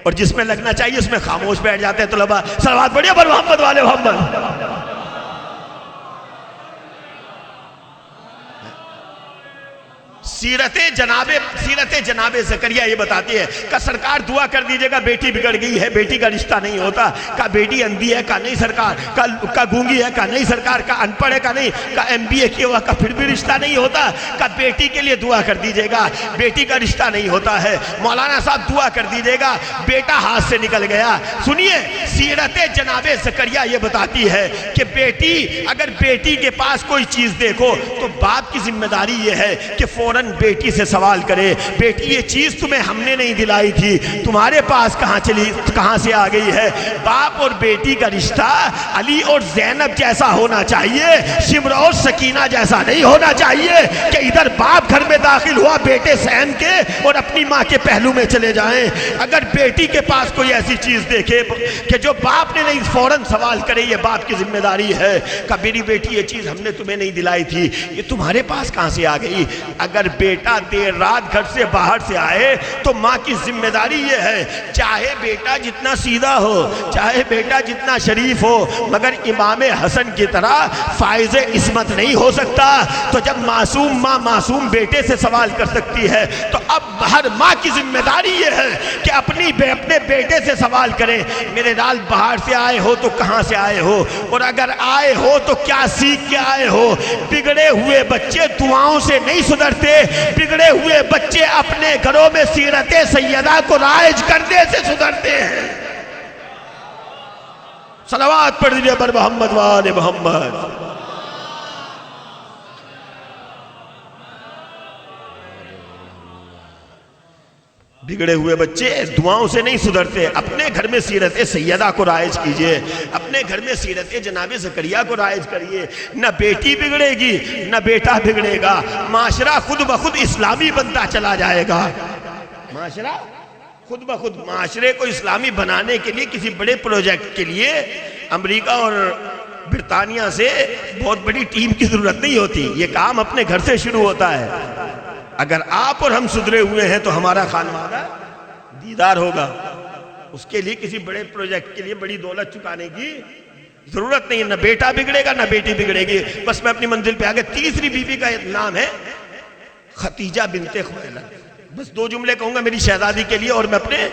اور جس میں لگنا چاہیے اس میں خاموش بیٹھ جاتے ہیں طلباء۔ صلوات پڑھیے پر محمد والے محمد۔ سیرت جناب زکریا یہ بتاتی ہے کہ سرکار دعا کر دیجئے گا بیٹی بگڑ گئی ہے، بیٹی کا رشتہ نہیں ہوتا۔ کہا بیٹی اندھی ہے؟ کہا نہیں سرکار۔ کہا گونگی ہے؟ کہا نہیں سرکار۔ کہا ان پڑھ ہے؟ کہا نہیں۔ کہا MBA کیا ہوا؟ کہا پھر بھی رشتہ نہیں ہوتا۔ کہا بیٹی کے لیے دعا کر دیجئے گا، بیٹی کا رشتہ نہیں ہوتا ہے۔ مولانا صاحب دعا کر دیجئے گا، بیٹا ہاتھ سے نکل گیا۔ سنیے سیرت جناب زکریا یہ بتاتی ہے کہ اگر بیٹی کے پاس کوئی چیز دیکھو تو باپ کی ذمہ داری یہ ہے کہ فوراً بیٹی سے سوال کرے، بیٹی یہ چیز تمہیں ہم نے نہیں دلائی تھی، تمہارے پاس کہاں سے آ گئی ہے؟ باپ اور بیٹی کا رشتہ علی اور زینب جیسا ہونا چاہیے، شمر اور سکینہ جیسا نہیں ہونا چاہیے کہ ادھر باپ گھر میں داخل ہوا بیٹے سہن کے اور اپنی ماں کے پہلو میں چلے جائیں۔ اگر بیٹی کے پاس کوئی ایسی چیز دیکھے کہ جو باپ نے نہیں، فوراً سوال کرے، یہ باپ کی ذمہ داری ہے کہ میری بیٹی یہ چیز ہم نے تمہیں نہیں دلائی تھی، یہ تمہارے پاس کہاں سے آ گئی؟ اگر بیٹا دیر رات گھر سے باہر سے آئے تو ماں کی ذمہ داری یہ ہے، چاہے بیٹا جتنا سیدھا ہو، چاہے بیٹا جتنا شریف ہو، مگر امام حسن کی طرح فائز عصمت نہیں ہو سکتا۔ تو جب معصوم ماں معصوم بیٹے سے سوال کر سکتی ہے تو اب ہر ماں کی ذمہ داری یہ ہے کہ اپنے بیٹے سے سوال کرے، میرے لال باہر سے آئے ہو تو کہاں سے آئے ہو، اور اگر آئے ہو تو کیا سیکھ کے آئے ہو؟ بگڑے ہوئے بچے دعاؤں سے نہیں سدھرتے، بگڑے ہوئے بچے اپنے گھروں میں سیرت سیدہ کو رائج کرنے سے سدھرتے ہیں۔ صلوات پڑھ دیجئے پر محمد وآل محمد۔ بگڑے ہوئے بچے دعاؤں سے نہیں سدھرتے. اپنے گھر میں سیرت سیدہ کو رائج کیجئے, اپنے گھر میں سیرت جناب زکریا کو رائج کریے. نہ بیٹی بگڑے گی نہ بیٹا بگڑے گا, معاشرہ خود بخود اسلامی بنتا چلا جائے گا. معاشرہ خود بخود, معاشرے کو اسلامی بنانے کے لیے کسی بڑے پروجیکٹ کے لیے امریکہ اور برطانیہ سے بہت بڑی ٹیم کی ضرورت نہیں ہوتی. یہ کام اپنے گھر سے شروع ہوتا ہے. اگر آپ اور ہم سدھرے ہوئے ہیں تو ہمارا خانوادہ دیدار ہوگا. اس کے لیے کسی بڑے پروجیکٹ کے لیے بڑی دولت چکانے کی ضرورت نہیں ہے. نہ بیٹا بگڑے گا نہ بیٹی بگڑے گی. بس میں اپنی منزل پہ آگے. تیسری بیوی کا نام ہے خدیجہ بنت خویلد. بس 2 جملے کہوں گا میری شہزادی کے لیے اور میں اپنے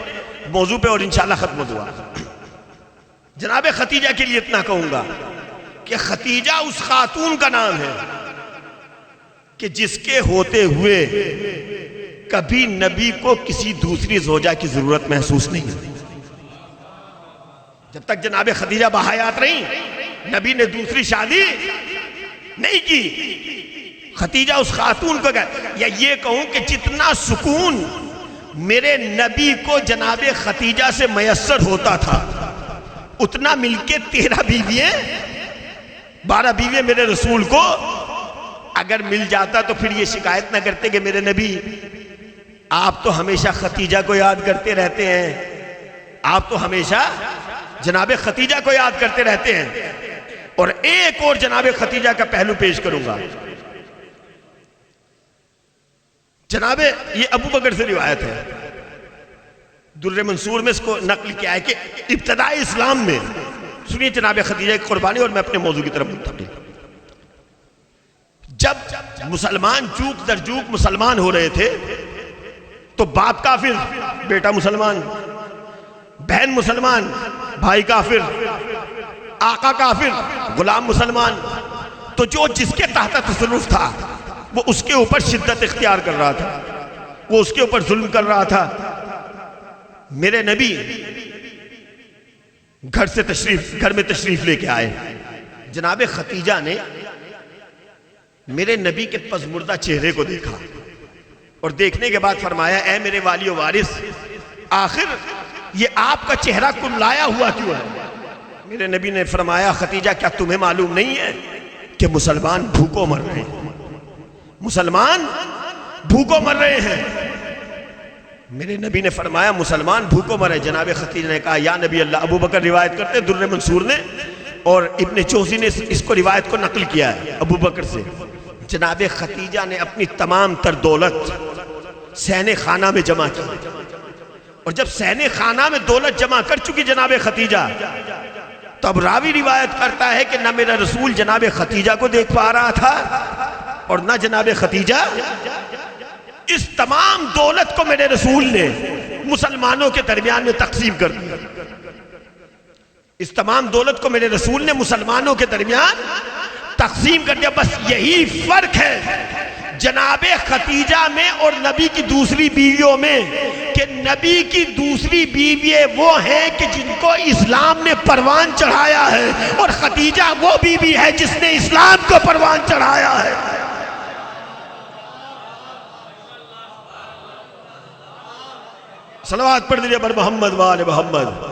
موضوع پہ اور انشاءاللہ ختم ہوا. جناب خدیجہ کے لیے اتنا کہوں گا کہ خدیجہ اس خاتون کا نام ہے کہ جس کے ہوتے ہوئے کبھی نبی کو کسی دوسری زوجہ کی ضرورت محسوس نہیں ہوئی. جب تک جناب خدیجہ بحیات رہیں نبی نے دوسری شادی نہیں کی. خدیجہ اس خاتون کو یا یہ کہوں کہ جتنا سکون میرے نبی کو جناب خدیجہ سے میسر ہوتا تھا اتنا مل کے 13 بیویاں 12 بیویاں میرے رسول کو اگر مل جاتا تو پھر یہ شکایت نہ کرتے کہ میرے نبی آپ تو ہمیشہ خدیجہ کو یاد کرتے رہتے ہیں, آپ تو ہمیشہ جناب خدیجہ کو یاد کرتے رہتے ہیں. اور ایک اور جناب خدیجہ کا پہلو پیش کروں گا. جناب یہ ابو بکر سے روایت ہے, در منصور میں اس کو نقل کیا ہے کہ ابتدائی اسلام میں سنیے جناب خدیجہ کی قربانی اور میں اپنے موضوع کی طرف منتقل. جب مسلمان چوک در چوک مسلمان ہو رہے تھے تو باپ کافر بیٹا مسلمان, بہن مسلمان بھائی کافر, آقا کافر غلام مسلمان. تو جو جس کے تحت تصرف تھا وہ اس کے اوپر شدت اختیار کر رہا تھا, وہ اس کے اوپر ظلم کر رہا تھا. میرے نبی گھر میں تشریف لے کے آئے. جناب خدیجہ نے میرے نبی کے پزمردہ چہرے کو دیکھا اور دیکھنے کے بعد فرمایا اے میرے والی و وارث, آخر یہ آپ کا چہرہ کملایا ہوا کیوں ہے؟ میرے نبی نے فرمایا خدیجہ کیا تمہیں معلوم نہیں ہے کہ مسلمان بھوکوں مر رہے ہیں, مسلمان بھوکوں مر رہے ہیں. میرے نبی نے فرمایا مسلمان بھوکوں مر رہے. جناب خدیجہ نے کہا یا نبی اللہ, ابو بکر روایت کرتے ہیں در منصور نے اور ابن جوزی نے اس کو روایت کو نقل کیا ہے ابو بکر سے. جناب خدیجہ نے اپنی تمام تر دولت سہنے خانہ میں جمع کی اور جب سہنے خانہ میں دولت جمع کر چکی جناب خدیجہ, تب راوی روایت کرتا ہے کہ نہ میرا رسول جناب خدیجہ کو دیکھ پا رہا تھا اور نہ جناب خدیجہ. اس تمام دولت کو میرے رسول نے مسلمانوں کے درمیان میں تقسیم کر دیا. اس تمام دولت کو میرے رسول نے مسلمانوں کے درمیان تقسیم کر دیا. بس یہی فرق ہے جناب خدیجہ میں اور نبی کی دوسری بیویوں میں کہ نبی کی دوسری بیوییں وہ ہیں کہ جن کو اسلام نے پروان چڑھایا ہے اور خدیجہ وہ بیوی ہے جس نے اسلام کو پروان چڑھایا ہے. صلوات پڑھ دیجئے بر محمد وآل محمد.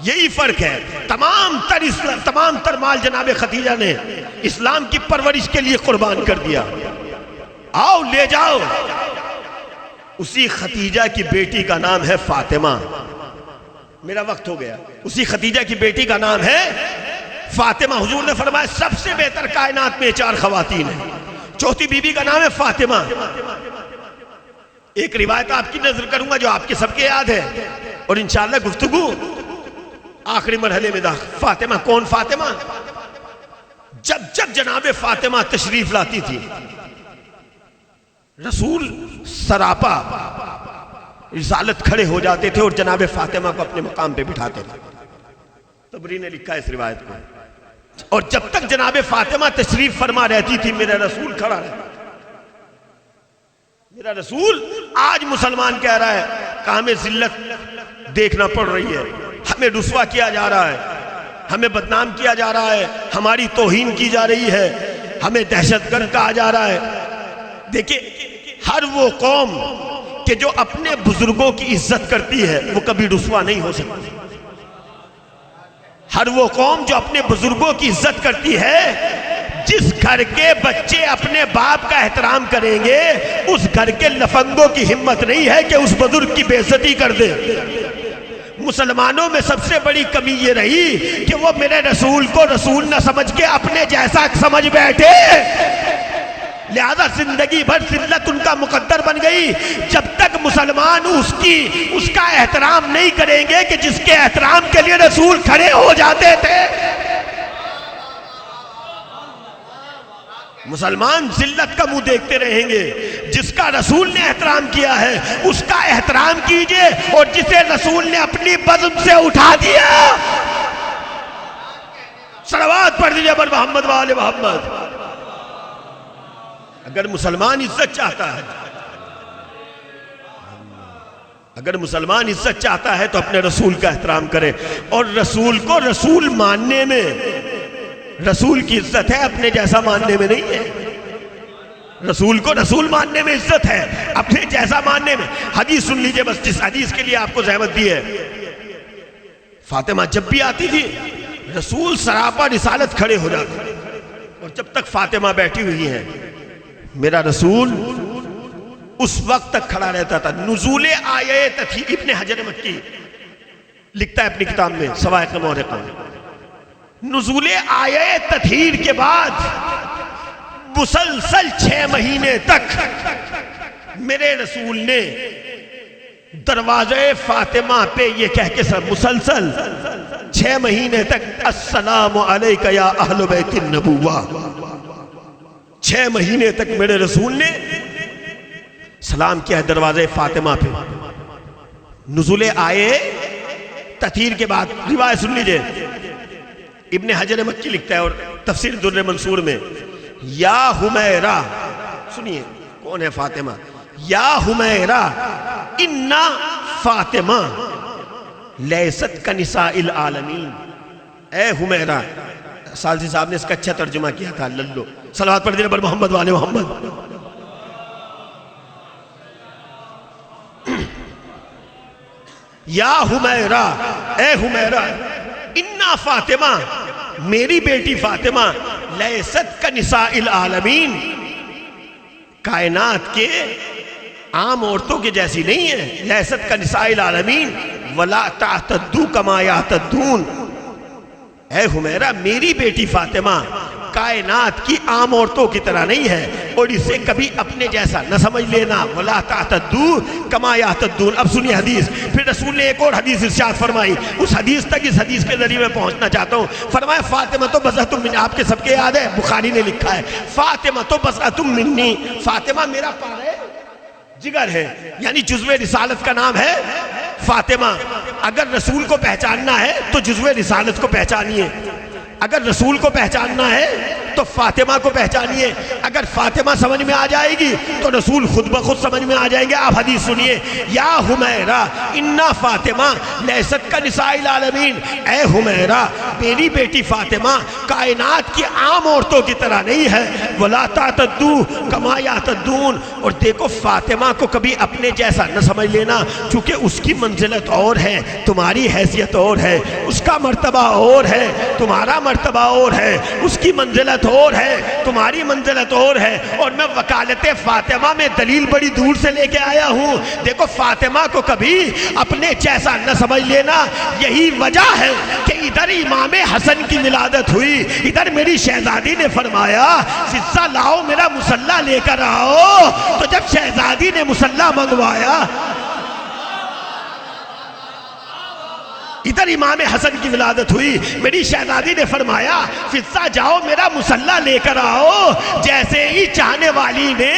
یہی فرق ہے. تمام تر مال جناب خدیجہ نے اسلام کی پرورش کے لیے قربان کر دیا. آؤ لے جاؤ. اسی خدیجہ کی بیٹی کا نام ہے فاطمہ. میرا وقت ہو گیا. اسی خدیجہ کی بیٹی کا نام ہے فاطمہ. حضور نے فرمایا سب سے بہتر کائنات میں 4 خواتین ہیں. چوتھی بیوی کا نام ہے فاطمہ. ایک روایت آپ کی نظر کروں گا جو آپ کے سب کے یاد ہے اور انشاءاللہ گفتگو آخری مرحلے میں فاطمہ. کون فاطمہ؟ جب جناب فاطمہ تشریف لاتی تھی رسول سراپا رسالت کھڑے ہو جاتے تھے اور جناب فاطمہ کو اپنے مقام پہ بٹھاتے تھے. طبری نے لکھا ہے اس روایت کو. اور جب تک جناب فاطمہ تشریف فرما رہتی تھی میرا رسول کھڑا رہتا. میرا رسول آج مسلمان کہہ رہا ہے کہ ہمیں ذلت دیکھنا پڑ رہی ہے, ہمیں رسوا کیا جا رہا ہے, ہمیں بدنام کیا جا رہا ہے, ہماری توہین کی جا رہی ہے. ہمیں دہشت گرد کہا جا رہا ہے. دیکھیں ہر وہ قوم کہ جو اپنے بزرگوں کی عزت کرتی ہے وہ کبھی رسوا نہیں ہو سکتی. ہر وہ قوم جو اپنے بزرگوں کی عزت کرتی ہے، جس گھر کے بچے اپنے باپ کا احترام کریں گے اس گھر کے لفنگوں کی ہمت نہیں ہے کہ اس بزرگ کی بے عزتی کر دے. مسلمانوں میں سب سے بڑی کمی یہ رہی کہ وہ میرے رسول کو رسول نہ سمجھ کے اپنے جیسا سمجھ بیٹھے، لہذا زندگی بھر ذلت ان کا مقدر بن گئی. جب تک مسلمان اس کا احترام نہیں کریں گے کہ جس کے احترام کے لیے رسول کھڑے ہو جاتے تھے، مسلمان ذلت کا منہ دیکھتے رہیں گے. جس کا رسول نے احترام کیا ہے اس کا احترام کیجئے، اور جسے رسول نے اپنی بزم سے اٹھا دیا، صلوات پڑھ دیجئے بر محمد و آل محمد. اگر مسلمان عزت چاہتا ہے، اگر مسلمان عزت چاہتا ہے تو اپنے رسول کا احترام کرے، اور رسول کو رسول ماننے میں، رسول کی عزت ہے، اپنے جیسا ماننے میں نہیں ہے. رسول کو رسول ماننے میں عزت ہے، اپنے جیسا ماننے میں. حدیث سن لیجئے بس، جس حدیث کے لیے آپ کو زحمت دی ہے. فاطمہ جب بھی آتی تھی رسول سراپا رسالت کھڑے ہو جاتے، اور جب تک فاطمہ بیٹھی ہوئی ہیں میرا رسول اس وقت تک کھڑا رہتا تھا. نزول آیہ تطہیر، ابن حجر مکی لکھتا ہے اپنی کتاب میں صواعق مورقہ میں، نزول آیہ تطہیر کے بعد مسلسل 6 مہینے تک میرے رسول نے دروازے فاطمہ پہ یہ کہہ کے مسلسل 6 مہینے تک السلام علیکہ یا اہل بیت النبوہ، 6 مہینے تک میرے رسول نے سلام کیا ہے دروازے فاطمہ پہ. نزول آئے تطہیر کے بعد روایت سن لیجئے، ابن حجر مکی لکھتا ہے اور تفسیر در منصور میں، یا حمیرہ، سنیے کون ہے فاطمہ، یا حمیرہ انا فاطمہ لیست کنساء العالمین. اے حمیرہ، سالسی صاحب نے اس کا اچھا ترجمہ کیا تھا للو. صلوات پڑھ دینے پر محمد والے محمد. یا حمیرہ، اے حمیرہ، انا فاطمہ، میری بیٹی فاطمہ، لیست کنساء العالمین، کائنات کے عام عورتوں کے جیسی نہیں ہے. لیست کنساء العالمین ولا تعتدوا کما یعتدون. اے حمیرہ، میری بیٹی فاطمہ کائنات کی عام عورتوں کی طرح نہیں ہے، اور اسے کبھی اپنے جیسا نہ سمجھ لینا. ولا تعتدوا کما یعتدون. اب سنیے حدیث، پھر رسول نے ایک اور حدیث ارشاد فرمائی. اس حدیث تک اس حدیث کے ذریعے میں پہنچنا چاہتا ہوں. فرمایا فاطمہ تو بضعۃ منی، آپ کے سب کے یاد ہے بخاری نے لکھا ہے، فاطمہ تو بضعۃ منی، فاطمہ میرا پارے جگر ہے، یعنی جزو رسالت کا نام ہے فاطمہ. اگر رسول کو پہچاننا ہے تو جزو رسالت کو پہچانیے، اگر رسول کو پہچاننا ہے تو فاطمہ کو پہچانیے. اگر فاطمہ سمجھ میں آ جائے گی تو رسول خود بخود سمجھ میں آ جائیں گے. آپ حدیث سنیے، یا حمیرہ انا فاطمہ لیست کنساء العالمین. اے حمیرہ، میری بیٹی فاطمہ کائنات کی عام عورتوں کی طرح نہیں ہے. ولا تعتدوا کما یعتدون. اور دیکھو فاطمہ کو کبھی اپنے جیسا نہ سمجھ لینا، چونکہ اس کی منزلت اور ہے، تمہاری حیثیت اور ہے، اس کا مرتبہ اور ہے، تمہارا مرتبہ اور ہے، اس کی منزلت اور ہے، تمہاری منزلت اور ہے. اور میں وکالت فاطمہ میں دلیل بڑی دور سے لے کے آیا ہوں. دیکھو فاطمہ کو کبھی اپنے جیسا نہ سمجھ لینا. یہی وجہ ہے کہ ادھر امام حسن کی ولادت ہوئی، ادھر میری شہزادی نے فرمایا فضہ لاؤ میرا مصلی لے کر آؤ. تو جب شہزادی نے مصلی منگوایا، ادھر امام حسن کی ولادت ہوئی، میری شہزادی نے فرمایا فضہ جاؤ میرا مصلی لے کر آؤ. جیسے ہی چاہنے والی نے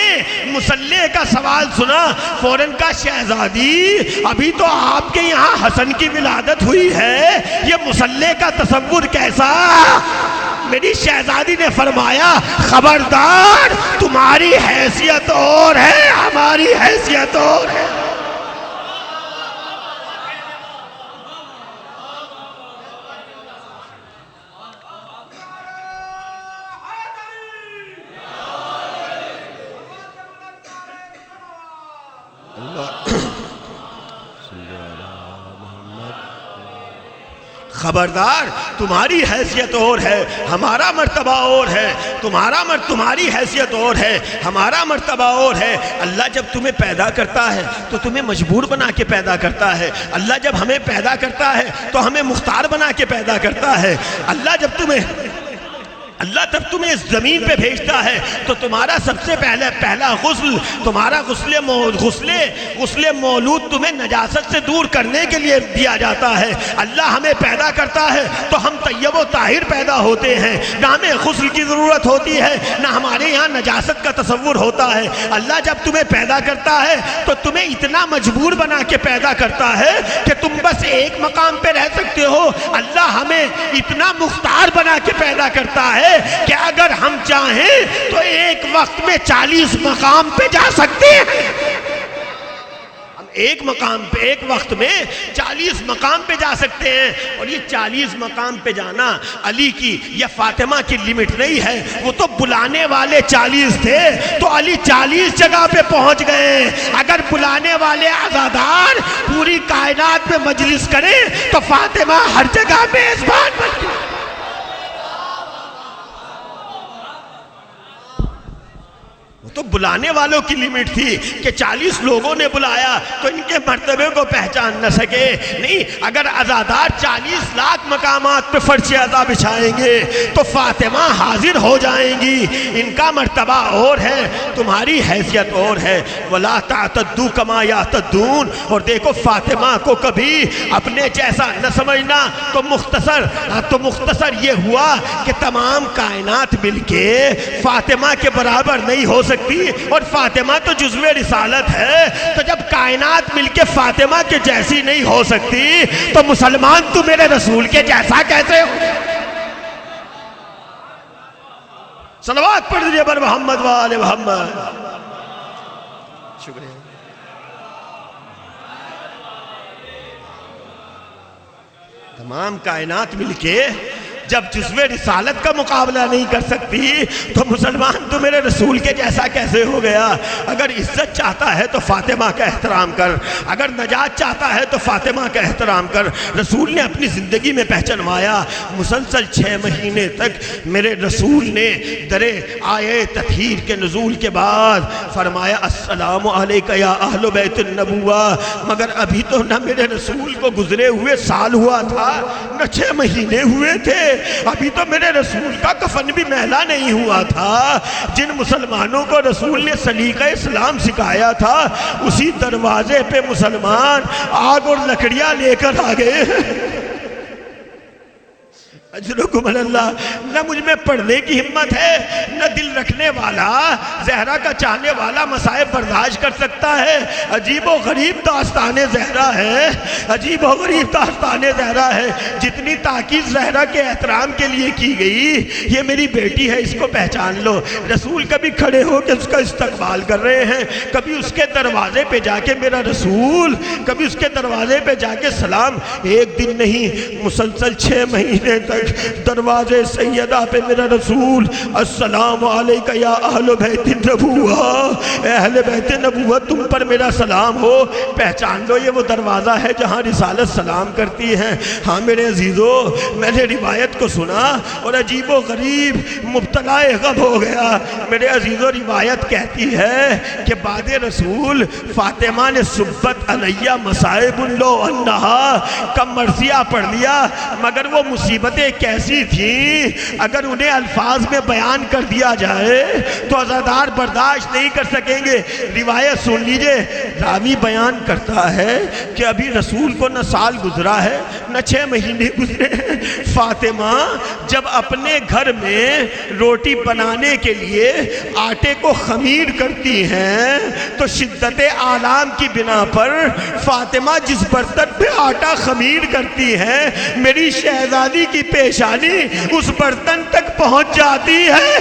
مصلی کا سوال سنا فوراً کا شہزادی ابھی تو آپ کے یہاں حسن کی ولادت ہوئی ہے، یہ مصلی کا تصور کیسا؟ میری شہزادی نے فرمایا خبردار، تمہاری حیثیت اور ہے، ہماری حیثیت اور ہے. خبردار، تمہاری حیثیت اور ہے، ہمارا مرتبہ اور ہے، تمہاری حیثیت اور ہے، ہمارا مرتبہ اور ہے۔ اللہ جب تمہیں پیدا کرتا ہے تو تمہیں مجبور بنا کے پیدا کرتا ہے، اللہ جب ہمیں پیدا کرتا ہے تو ہمیں مختار بنا کے پیدا کرتا ہے، اللہ جب تمہیں اس زمین پہ بھیجتا ہے تو تمہارا سب سے پہلا غسل، تمہارا غسل مولود تمہیں نجاست سے دور کرنے کے لیے دیا جاتا ہے۔ اللہ ہمیں پیدا کرتا ہے تو ہم طیب و طاہر پیدا ہوتے ہیں، نہ ہمیں غسل کی ضرورت ہوتی ہے، نہ ہمارے یہاں نجاست کا تصور ہوتا ہے۔ اللہ جب تمہیں پیدا کرتا ہے تو تمہیں اتنا مجبور بنا کے پیدا کرتا ہے کہ تم بس ایک مقام پہ رہ سکتے ہو۔ اللہ ہمیں اتنا مختار بنا کے پیدا کرتا ہے کہ اگر ہم چاہیں تو ایک وقت میں 40 مقام پہ جا سکتے ہیں۔ ہم ایک وقت میں 40 مقام پہ جا سکتے ہیں، اور یہ 40 مقام پہ جانا علی کی یا فاطمہ کی لمٹ نہیں ہے، وہ تو بلانے والے 40 تھے تو علی 40 جگہ پہ پہنچ گئے۔ اگر بلانے والے عزادار پوری کائنات میں مجلس کریں تو فاطمہ ہر جگہ میزبان بن گئی۔ تو بلانے والوں کی لمٹ تھی کہ 40 لوگوں نے بلایا تو ان کے مرتبے کو پہچان نہ سکے، نہیں، اگر عزادار 40 لاکھ مقامات پہ فرش عزا بچھائیں گے تو فاطمہ حاضر ہو جائیں گی۔ ان کا مرتبہ اور ہے، تمہاری حیثیت اور ہے۔ وَلَا تَعْتَدُّوا كَمَا يَعْتَدُّونَ، اور دیکھو فاطمہ کو کبھی اپنے جیسا نہ سمجھنا۔ تو مختصر یہ ہوا کہ تمام کائنات مل کے فاطمہ کے برابر نہیں ہو سکتی، اور فاطمہ تو جزو رسالت ہے، تو جب کائنات مل کے فاطمہ کے جیسی نہیں ہو سکتی تو مسلمان تو میرے رسول کے جیسا کیسے ہو؟ صلوات پڑھ دیجئے بر محمد وآل محمد۔ شکریہ۔ تمام کائنات مل کے جب جزو رسالت کا مقابلہ نہیں کر سکتی تو مسلمان تو میرے رسول کے جیسا کیسے ہو گیا؟ اگر عزت چاہتا ہے تو فاطمہ کا احترام کر، اگر نجات چاہتا ہے تو فاطمہ کا احترام کر۔ رسول نے اپنی زندگی میں پہچنوایا، مسلسل 6 مہینے تک میرے رسول نے درے آیے تطہیر کے نزول کے بعد فرمایا السلام علیکہ یا اہل بیت النبوہ، مگر ابھی تو نہ میرے رسول کو گزرے ہوئے سال ہوا تھا، نہ 6 مہینے ہوئے تھے، ابھی تو میرے رسول کا کفن بھی میلا نہیں ہوا تھا۔ جن مسلمانوں کو رسول نے سلیقہ اسلام سکھایا تھا اسی دروازے پہ مسلمان آگ اور لکڑیاں لے کر آ گئے۔ اجرکم اللہ، نہ مجھ میں پڑھنے کی ہمت ہے، نہ دل رکھنے والا، زہرا کا چاہنے والا مسائب برداشت کر سکتا ہے۔ عجیب و غریب داستان زہرا ہے، عجیب و غریب داستان زہرا ہے۔ جتنی تاکید زہرا کے احترام کے لیے کی گئی، یہ میری بیٹی ہے، اس کو پہچان لو۔ رسول کبھی کھڑے ہو کے اس کا استقبال کر رہے ہیں، کبھی اس کے دروازے پہ جا کے میرا رسول، کبھی اس کے دروازے پہ جا کے سلام۔ ایک دن نہیں، مسلسل 6 مہینے تک دروازے سیدہ پہ میرا رسول السلام علیکہ یا اہل بیت النبوہ، اہل بیت نبوت تم پر میرا سلام ہو۔ پہچان لو، یہ وہ دروازہ ہے جہاں رسالت سلام کرتی ہے۔ ہاں میرے عزیزو، میں نے روایت کو سنا اور عجیب و غریب مبتلا غم ہو گیا۔ میرے عزیزو، روایت کہتی ہے کہ بعد رسول فاطمہ نے سبت علیہ مصائب لو انہا کا مرثیہ پڑھ لیا، مگر وہ مصیبتیں کیسی تھیں اگر انہیں الفاظ میں بیان کر دیا جائے تو عزادار برداشت نہیں کر سکیں گے۔ روایت سن لیجئے، راوی بیان کرتا ہے کہ ابھی رسول کو نہ سال گزرا ہے نہ 6 مہینے گزرے ہیں۔ فاطمہ جب اپنے گھر میں روٹی بنانے کے لیے آٹے کو خمیر کرتی ہیں تو شدت آلام کی بنا پر فاطمہ جس برتن پہ آٹا خمیر کرتی ہیں، میری شہزادی کی پیشانی اس برتن تک پہنچ جاتی ہے۔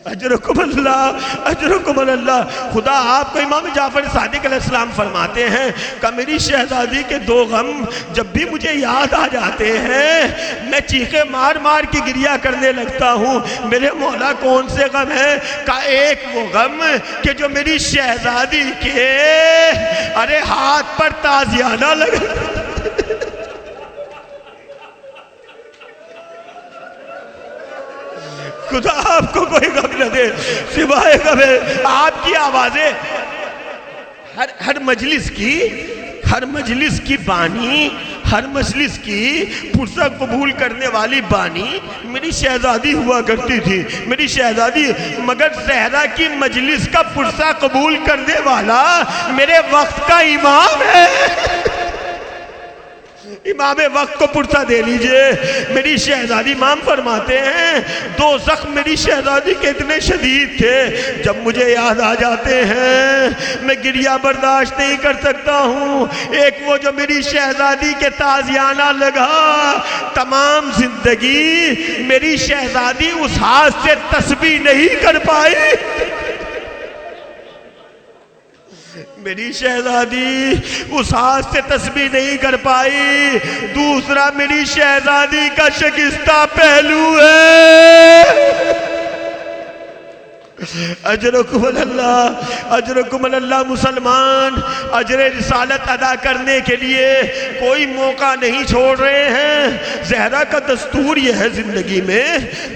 اجرکم اللہ اجرکم اللہ۔ خدا آپ کو امام جعفر صادق علیہ السلام فرماتے ہیں کہ میری شہزادی کے دو غم جب بھی مجھے یاد آ جاتے ہیں میں چیخیں مار مار کے گریہ کرنے لگتا ہوں۔ میرے مولا کون سے غم ہیں؟ کہ ایک وہ غم کہ جو میری شہزادی کے ارے ہاتھ پر تازیانہ لگا۔ خدا آپ کو کوئی غم نہ دے سوائے غم ہے آپ کی آوازیں۔ ہر مجلس کی بانی، ہر مجلس کی پرسہ قبول کرنے والی بانی میری شہزادی ہوا کرتی تھی، میری شہزادی۔ مگر زہرا کی مجلس کا پرسہ قبول کرنے والا میرے وقت کا امام ہے۔ امام وقت کو پرسہ دے لیجئے۔ میری شہزادی امام فرماتے ہیں دو زخم میری شہزادی کے اتنے شدید تھے جب مجھے یاد آ جاتے ہیں میں گریہ برداشت نہیں کر سکتا ہوں۔ ایک وہ جو میری شہزادی کے تازیانہ لگا، تمام زندگی میری شہزادی اس ہاتھ سے تسبیح نہیں کر پائی۔ میری شہزادی اس ہاتھ سے تسبیح نہیں کر پائی۔ دوسرا میری شہزادی کا شکستہ پہلو ہے۔ اجرکم اللہ اجرکم اللہ۔ مسلمان اجر رسالت ادا کرنے کے لیے کوئی موقع نہیں چھوڑ رہے ہیں۔ زہرا کا دستور یہ ہے زندگی میں،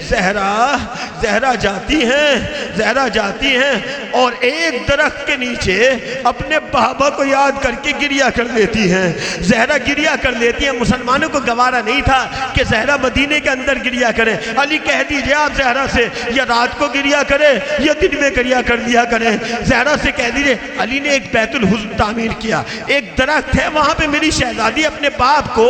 زہرا جاتی ہیں اور ایک درخت کے نیچے اپنے بابا کو یاد کر کے گریہ کر لیتی ہیں۔ زہرا گریہ کر لیتی ہیں۔ مسلمانوں کو گوارا نہیں تھا کہ زہرا مدینے کے اندر گریہ کریں۔ علی کہہ دیجئے آپ زہرا سے یا رات کو گریہ کرے یا دن میں گریہ کر لیا کریں۔ زہرا سے کہہ دیجئے علی نے ایک بیت الحزن تعمیر کیا، ایک درخت ہے وہاں پہ میری شہزادی اپنے باپ کو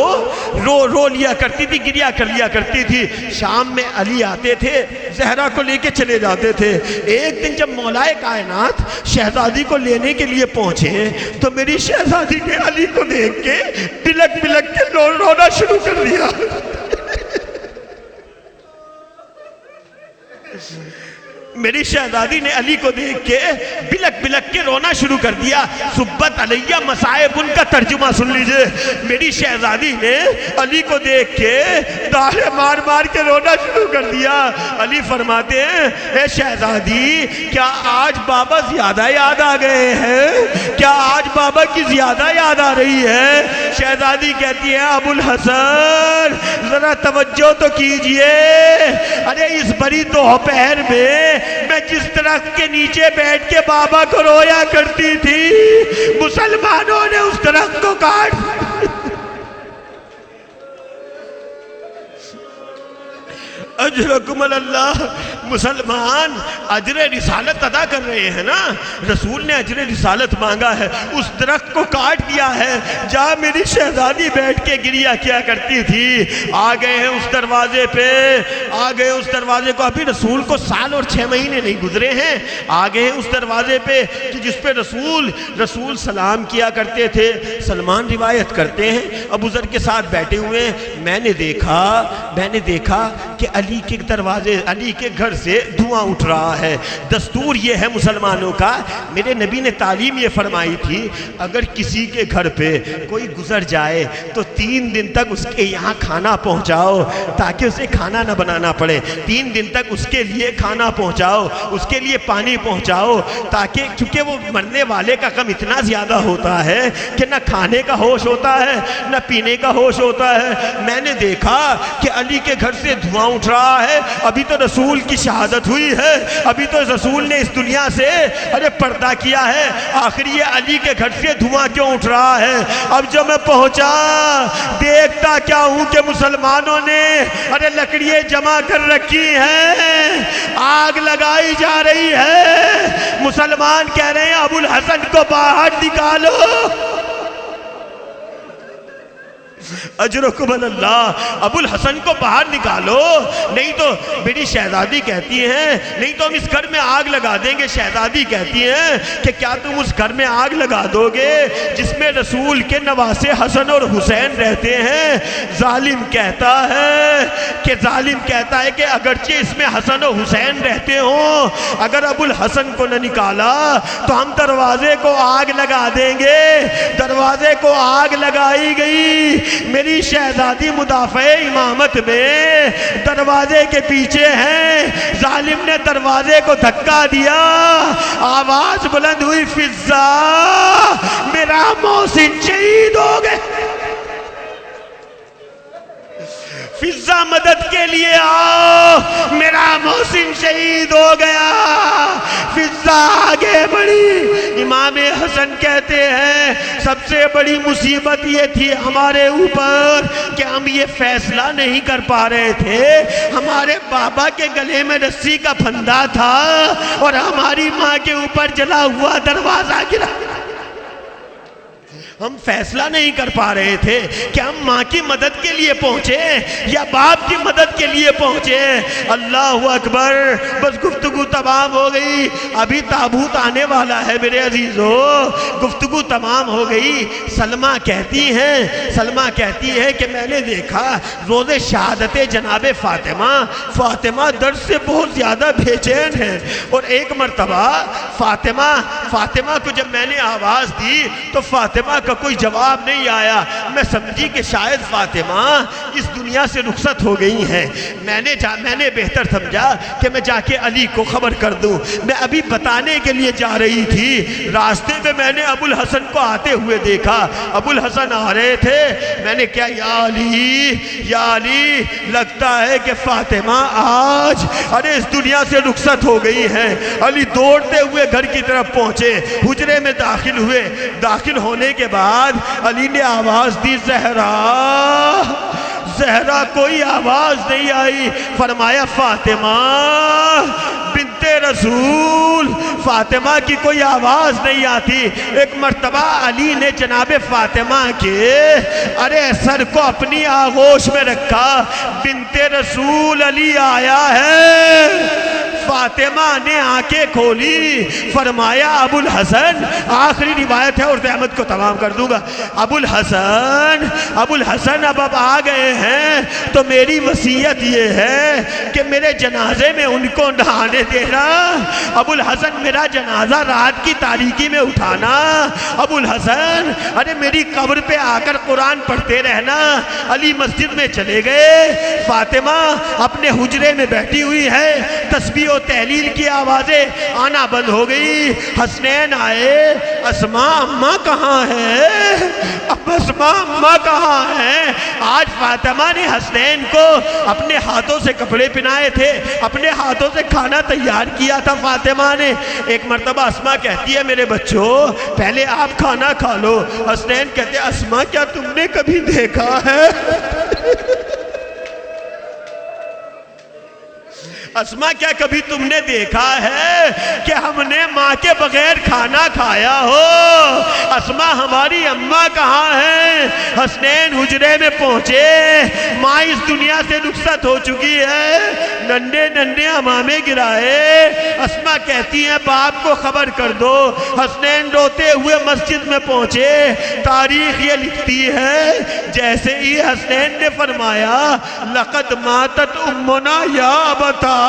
رو لیا کرتی تھی، گریہ کر لیا کرتی تھی۔ شام میں علی آتے تھے، زہرا کو لے کے چلے جاتے تھے۔ ایک دن جب مولا کائنات شہزادی کو لینے کے لیے پہنچے تو میری شہزادی نے علی کو دیکھ کے بلک بلک کے رونا شروع کر دیا۔ میری شہزادی نے علی کو دیکھ کے بلک بلک کے رونا شروع کر دیا۔ سبت علیہ مصائب ان کا ترجمہ سن لیجئے۔ میری شہزادی نے علی کو دیکھ کے داڑھیں مار مار کے رونا شروع کر دیا۔ علی فرماتے ہیں اے شہزادی کیا آج بابا زیادہ یاد آ گئے ہیں؟ کیا آج بابا کی زیادہ یاد آ رہی ہے؟ شہزادی کہتی ہے ابو الحسن ذرا توجہ تو کیجئے۔ ارے اس بڑی دوپہر میں جس درخت کے نیچے بیٹھ کے بابا کو رویا کرتی تھی مسلمانوں نے اس درخت کو کاٹ۔ اجرکم اللہ۔ مسلمان اجر رسالت ادا کر رہے ہیں نا، رسول نے اجر رسالت مانگا ہے، اس درخت کو کاٹ دیا ہے جہاں میری شہزادی بیٹھ کے گریہ کیا کرتی تھی۔ آ گئے ہیں اس دروازے پہ، آ گئے اس دروازے کو، ابھی رسول کو 1 سال اور 6 مہینے نہیں گزرے ہیں، آ گئے ہیں اس دروازے پہ کہ جس پہ رسول سلام کیا کرتے تھے۔ سلمان روایت کرتے ہیں ابو ذر کے ساتھ بیٹھے ہوئے میں نے دیکھا کہ علی کے گھر سے دھواں اٹھ رہا ہے۔ دستور یہ ہے مسلمانوں کا، میرے نبی نے تعلیم یہ فرمائی تھی اگر کسی کے گھر پہ کوئی گزر جائے تو 3 دن تک اس کے یہاں کھانا پہنچاؤ تاکہ اسے کھانا نہ بنانا پڑے۔ 3 دن تک اس کے لیے کھانا پہنچاؤ، اس کے لیے پانی پہنچاؤ، تاکہ کیونکہ وہ مرنے والے کا غم اتنا زیادہ ہوتا ہے کہ نہ کھانے کا ہوش ہوتا ہے نہ پینے کا ہوش ہوتا ہے۔ میں نے دیکھا کہ علی کے گھر سے دھواں اٹھ رہا ہے، ابھی تو رسول کی شہادت ہوئی ہے، ابھی تو رسول نے اس دنیا سے پردہ کیا ہے، آخر یہ علی کے گھر سے دھواں کیوں اٹھ رہا ہے؟ اب جو میں پہنچا دیکھتا کیا ہوں کہ مسلمانوں نے لکڑیاں جمع کر رکھی ہیں، آگ لگائی جا رہی ہے۔ مسلمان کہہ رہے ہیں ابو الحسن کو باہر نکالو۔ اجرکم اللہ، ابو الحسن کو باہر نکالو، نہیں تو میری شہزادی کہتی ہیں نہیں تو ہم اس گھر میں آگ لگا دیں گے۔ شہزادی کہتی ہیں کہ کیا تم اس گھر میں آگ لگا دو گے جس میں رسول کے نواسے حسن اور حسین رہتے ہیں؟ ظالم کہتا ہے کہ اگرچہ اس میں حسن و حسین رہتے ہوں، اگر ابو الحسن کو نہ نکالا تو ہم دروازے کو آگ لگا دیں گے۔ دروازے کو آگ لگائی گئی، میری شہزادی مدافع امامت میں دروازے کے پیچھے ہیں، ظالم نے دروازے کو دھکا دیا، آواز بلند ہوئی، فضا میرا محسن شہید ہو گئے، فضا مدد کے لیے آؤ، میرا محسن شہید ہو گیا۔ فضا آگے بڑھی، امام حسن کہتے ہیں سب سے بڑی مصیبت یہ تھی ہمارے اوپر کہ ہم یہ فیصلہ نہیں کر پا رہے تھے، ہمارے بابا کے گلے میں رسی کا پھندا تھا اور ہماری ماں کے اوپر جلا ہوا دروازہ گرا، ہم فیصلہ نہیں کر پا رہے تھے کہ ہم ماں کی مدد کے لیے پہنچے یا باپ کی مدد کے لیے پہنچے۔ اللہ اکبر، بس گفتگو تمام ہو گئی، ابھی تابوت آنے والا ہے میرے عزیزو، گفتگو تمام ہو گئی۔ سلمہ کہتی ہے کہ میں نے دیکھا روز شہادت جناب فاطمہ درد سے بہت زیادہ بے چین ہے، اور ایک مرتبہ فاطمہ کو جب میں نے آواز دی تو فاطمہ کا کوئی جواب نہیں آیا، میں سمجھی کہ شاید فاطمہ اس دنیا سے رخصت ہو گئی ہیں۔ میں نے بہتر سمجھا کہ میں جا کے علی کو خبر کر دوں، میں ابھی بتانے کے لیے جا رہی تھی، راستے میں میں نے ابو الحسن کو آتے ہوئے دیکھا، ابو الحسن آ رہے تھے، میں نے کیا یا علی لگتا ہے کہ فاطمہ آج اس دنیا سے رخصت ہو گئی ہیں۔ علی دوڑتے ہوئے گھر کی طرف پہنچے، حجرے میں داخل ہوئے، داخل ہونے کے بعد علی نے آواز دی، زہرا کوئی آواز نہیں آئی، فرمایا فاطمہ بنت رسول، فاطمہ کی کوئی آواز نہیں آتی۔ ایک مرتبہ علی نے جناب فاطمہ کے سر کو اپنی آغوش میں رکھا، بنت رسول علی آیا ہے۔ فاطمہ نے آنکھیں کھولی، فرمایا ابو الحسن، آخری روایت ہے اور احمد کو تمام کر دوں گا، ابو الحسن اب آ گئے ہیں تو میری وصیت یہ ہے کہ میرے جنازے میں ان کو نہ آنے دینا، ابو الحسن میرا جنازہ رات کی تاریکی میں اٹھانا، ابو الحسن میری قبر پہ آ کر قرآن پڑھتے رہنا۔ علی مسجد میں چلے گئے، فاطمہ اپنے حجرے میں بیٹھی ہوئی ہے، تسبیح و تحلیل کی آوازیں آنا بند ہو گئی۔ حسنین آئے، اسماء اماں کہاں ہے؟ اب اسماء اماں کہاں ہے؟ آج فاطمہ نے حسنین کو اپنے ہاتھوں سے کپڑے پہنائے تھے، اپنے ہاتھوں سے کھانا تیار کیا تھا فاطمہ نے۔ ایک مرتبہ اسماء کہتی ہے میرے بچوں پہلے آپ کھانا کھا لو، حسنین کہتے ہیں اسماء کیا تم نے کبھی دیکھا ہے؟ اسماء کیا کبھی تم نے دیکھا ہے کہ ہم نے ماں کے بغیر کھانا کھایا ہو؟ اسماء ہماری اماں کہاں ہیں؟ حسنین حجرے میں پہنچے، ماں اس دنیا سے رخصت ہو چکی ہے، ننھے ننھے امامے گرائے۔ اسماء کہتی ہیں باپ کو خبر کر دو۔ حسنین روتے ہوئے مسجد میں پہنچے، تاریخ یہ لکھتی ہے جیسے ہی حسنین نے فرمایا لقد ماتت امنا یا ابتا،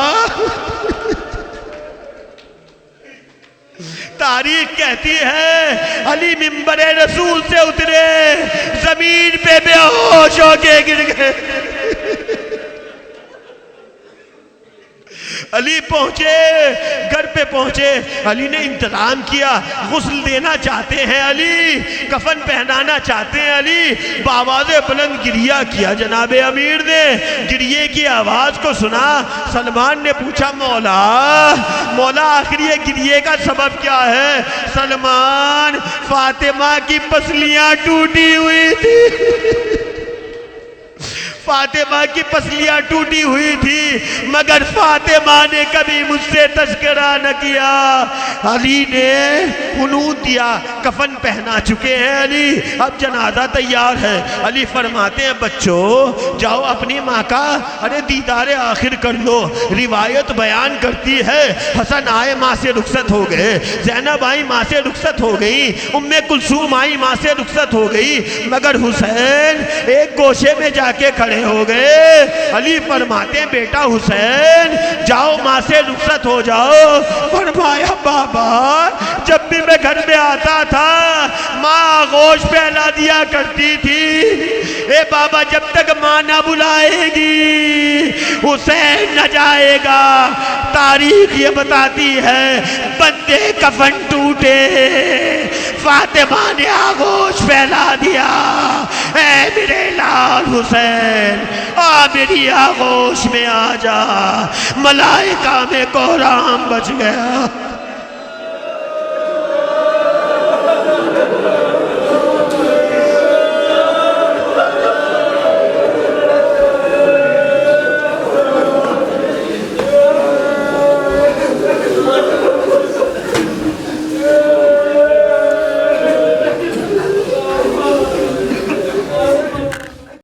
تاریخ کہتی ہے علی منبر رسول سے اترے، زمین پہ بے ہوش ہو کے گر گئے۔ علی پہنچے، گھر پہ پہنچے، علی نے انتظام کیا، غسل دینا چاہتے ہیں علی، کفن پہنانا چاہتے ہیں علی، بآواز بلند گریہ کیا جناب امیر نے۔ گریے کی آواز کو سنا، سلمان نے پوچھا مولا آخر یہ گریے کا سبب کیا ہے؟ سلمان فاطمہ کی پسلیاں ٹوٹی ہوئی تھی، فاطمہ کی پسلیاں ٹوٹی ہوئی تھی مگر فاطمہ نے کبھی مجھ سے تذکرہ نہ کیا. علی نے قنوت دیا. کفن پہنا چکے ہیں علی, اب جنازہ تیار ہے. علی فرماتے ہیں بچوں جاؤ اپنی ماں کا دیدار آخر کر لو. روایت بیان کرتی ہے حسن آئے ماں سے رخصت ہو گئے, زینب آئی ماں سے رخصت ہو گئی, ام کلثوم آئی ماں سے رخصت ہو گئی, مگر حسین ایک گوشے میں جا کے کھڑے ہو گئے. علی فرماتے ہیں بیٹا حسین جاؤ ماں سے رخصت ہو جاؤ. فرمایا بابا جب بھی میں گھر میں آتا تھا ماں آغوش پھیلا دیا کرتی تھی. اے بابا جب تک ماں نہ بلائے گی حسین نہ جائے گا. تاریخ یہ بتاتی ہے بندے کفن ٹوٹے, فاطمہ نے آغوش پھیلا دیا, اے میرے لال حسین آ میری آغوش میں آ جا. ملائکہ میں کوہرام بچ گیا.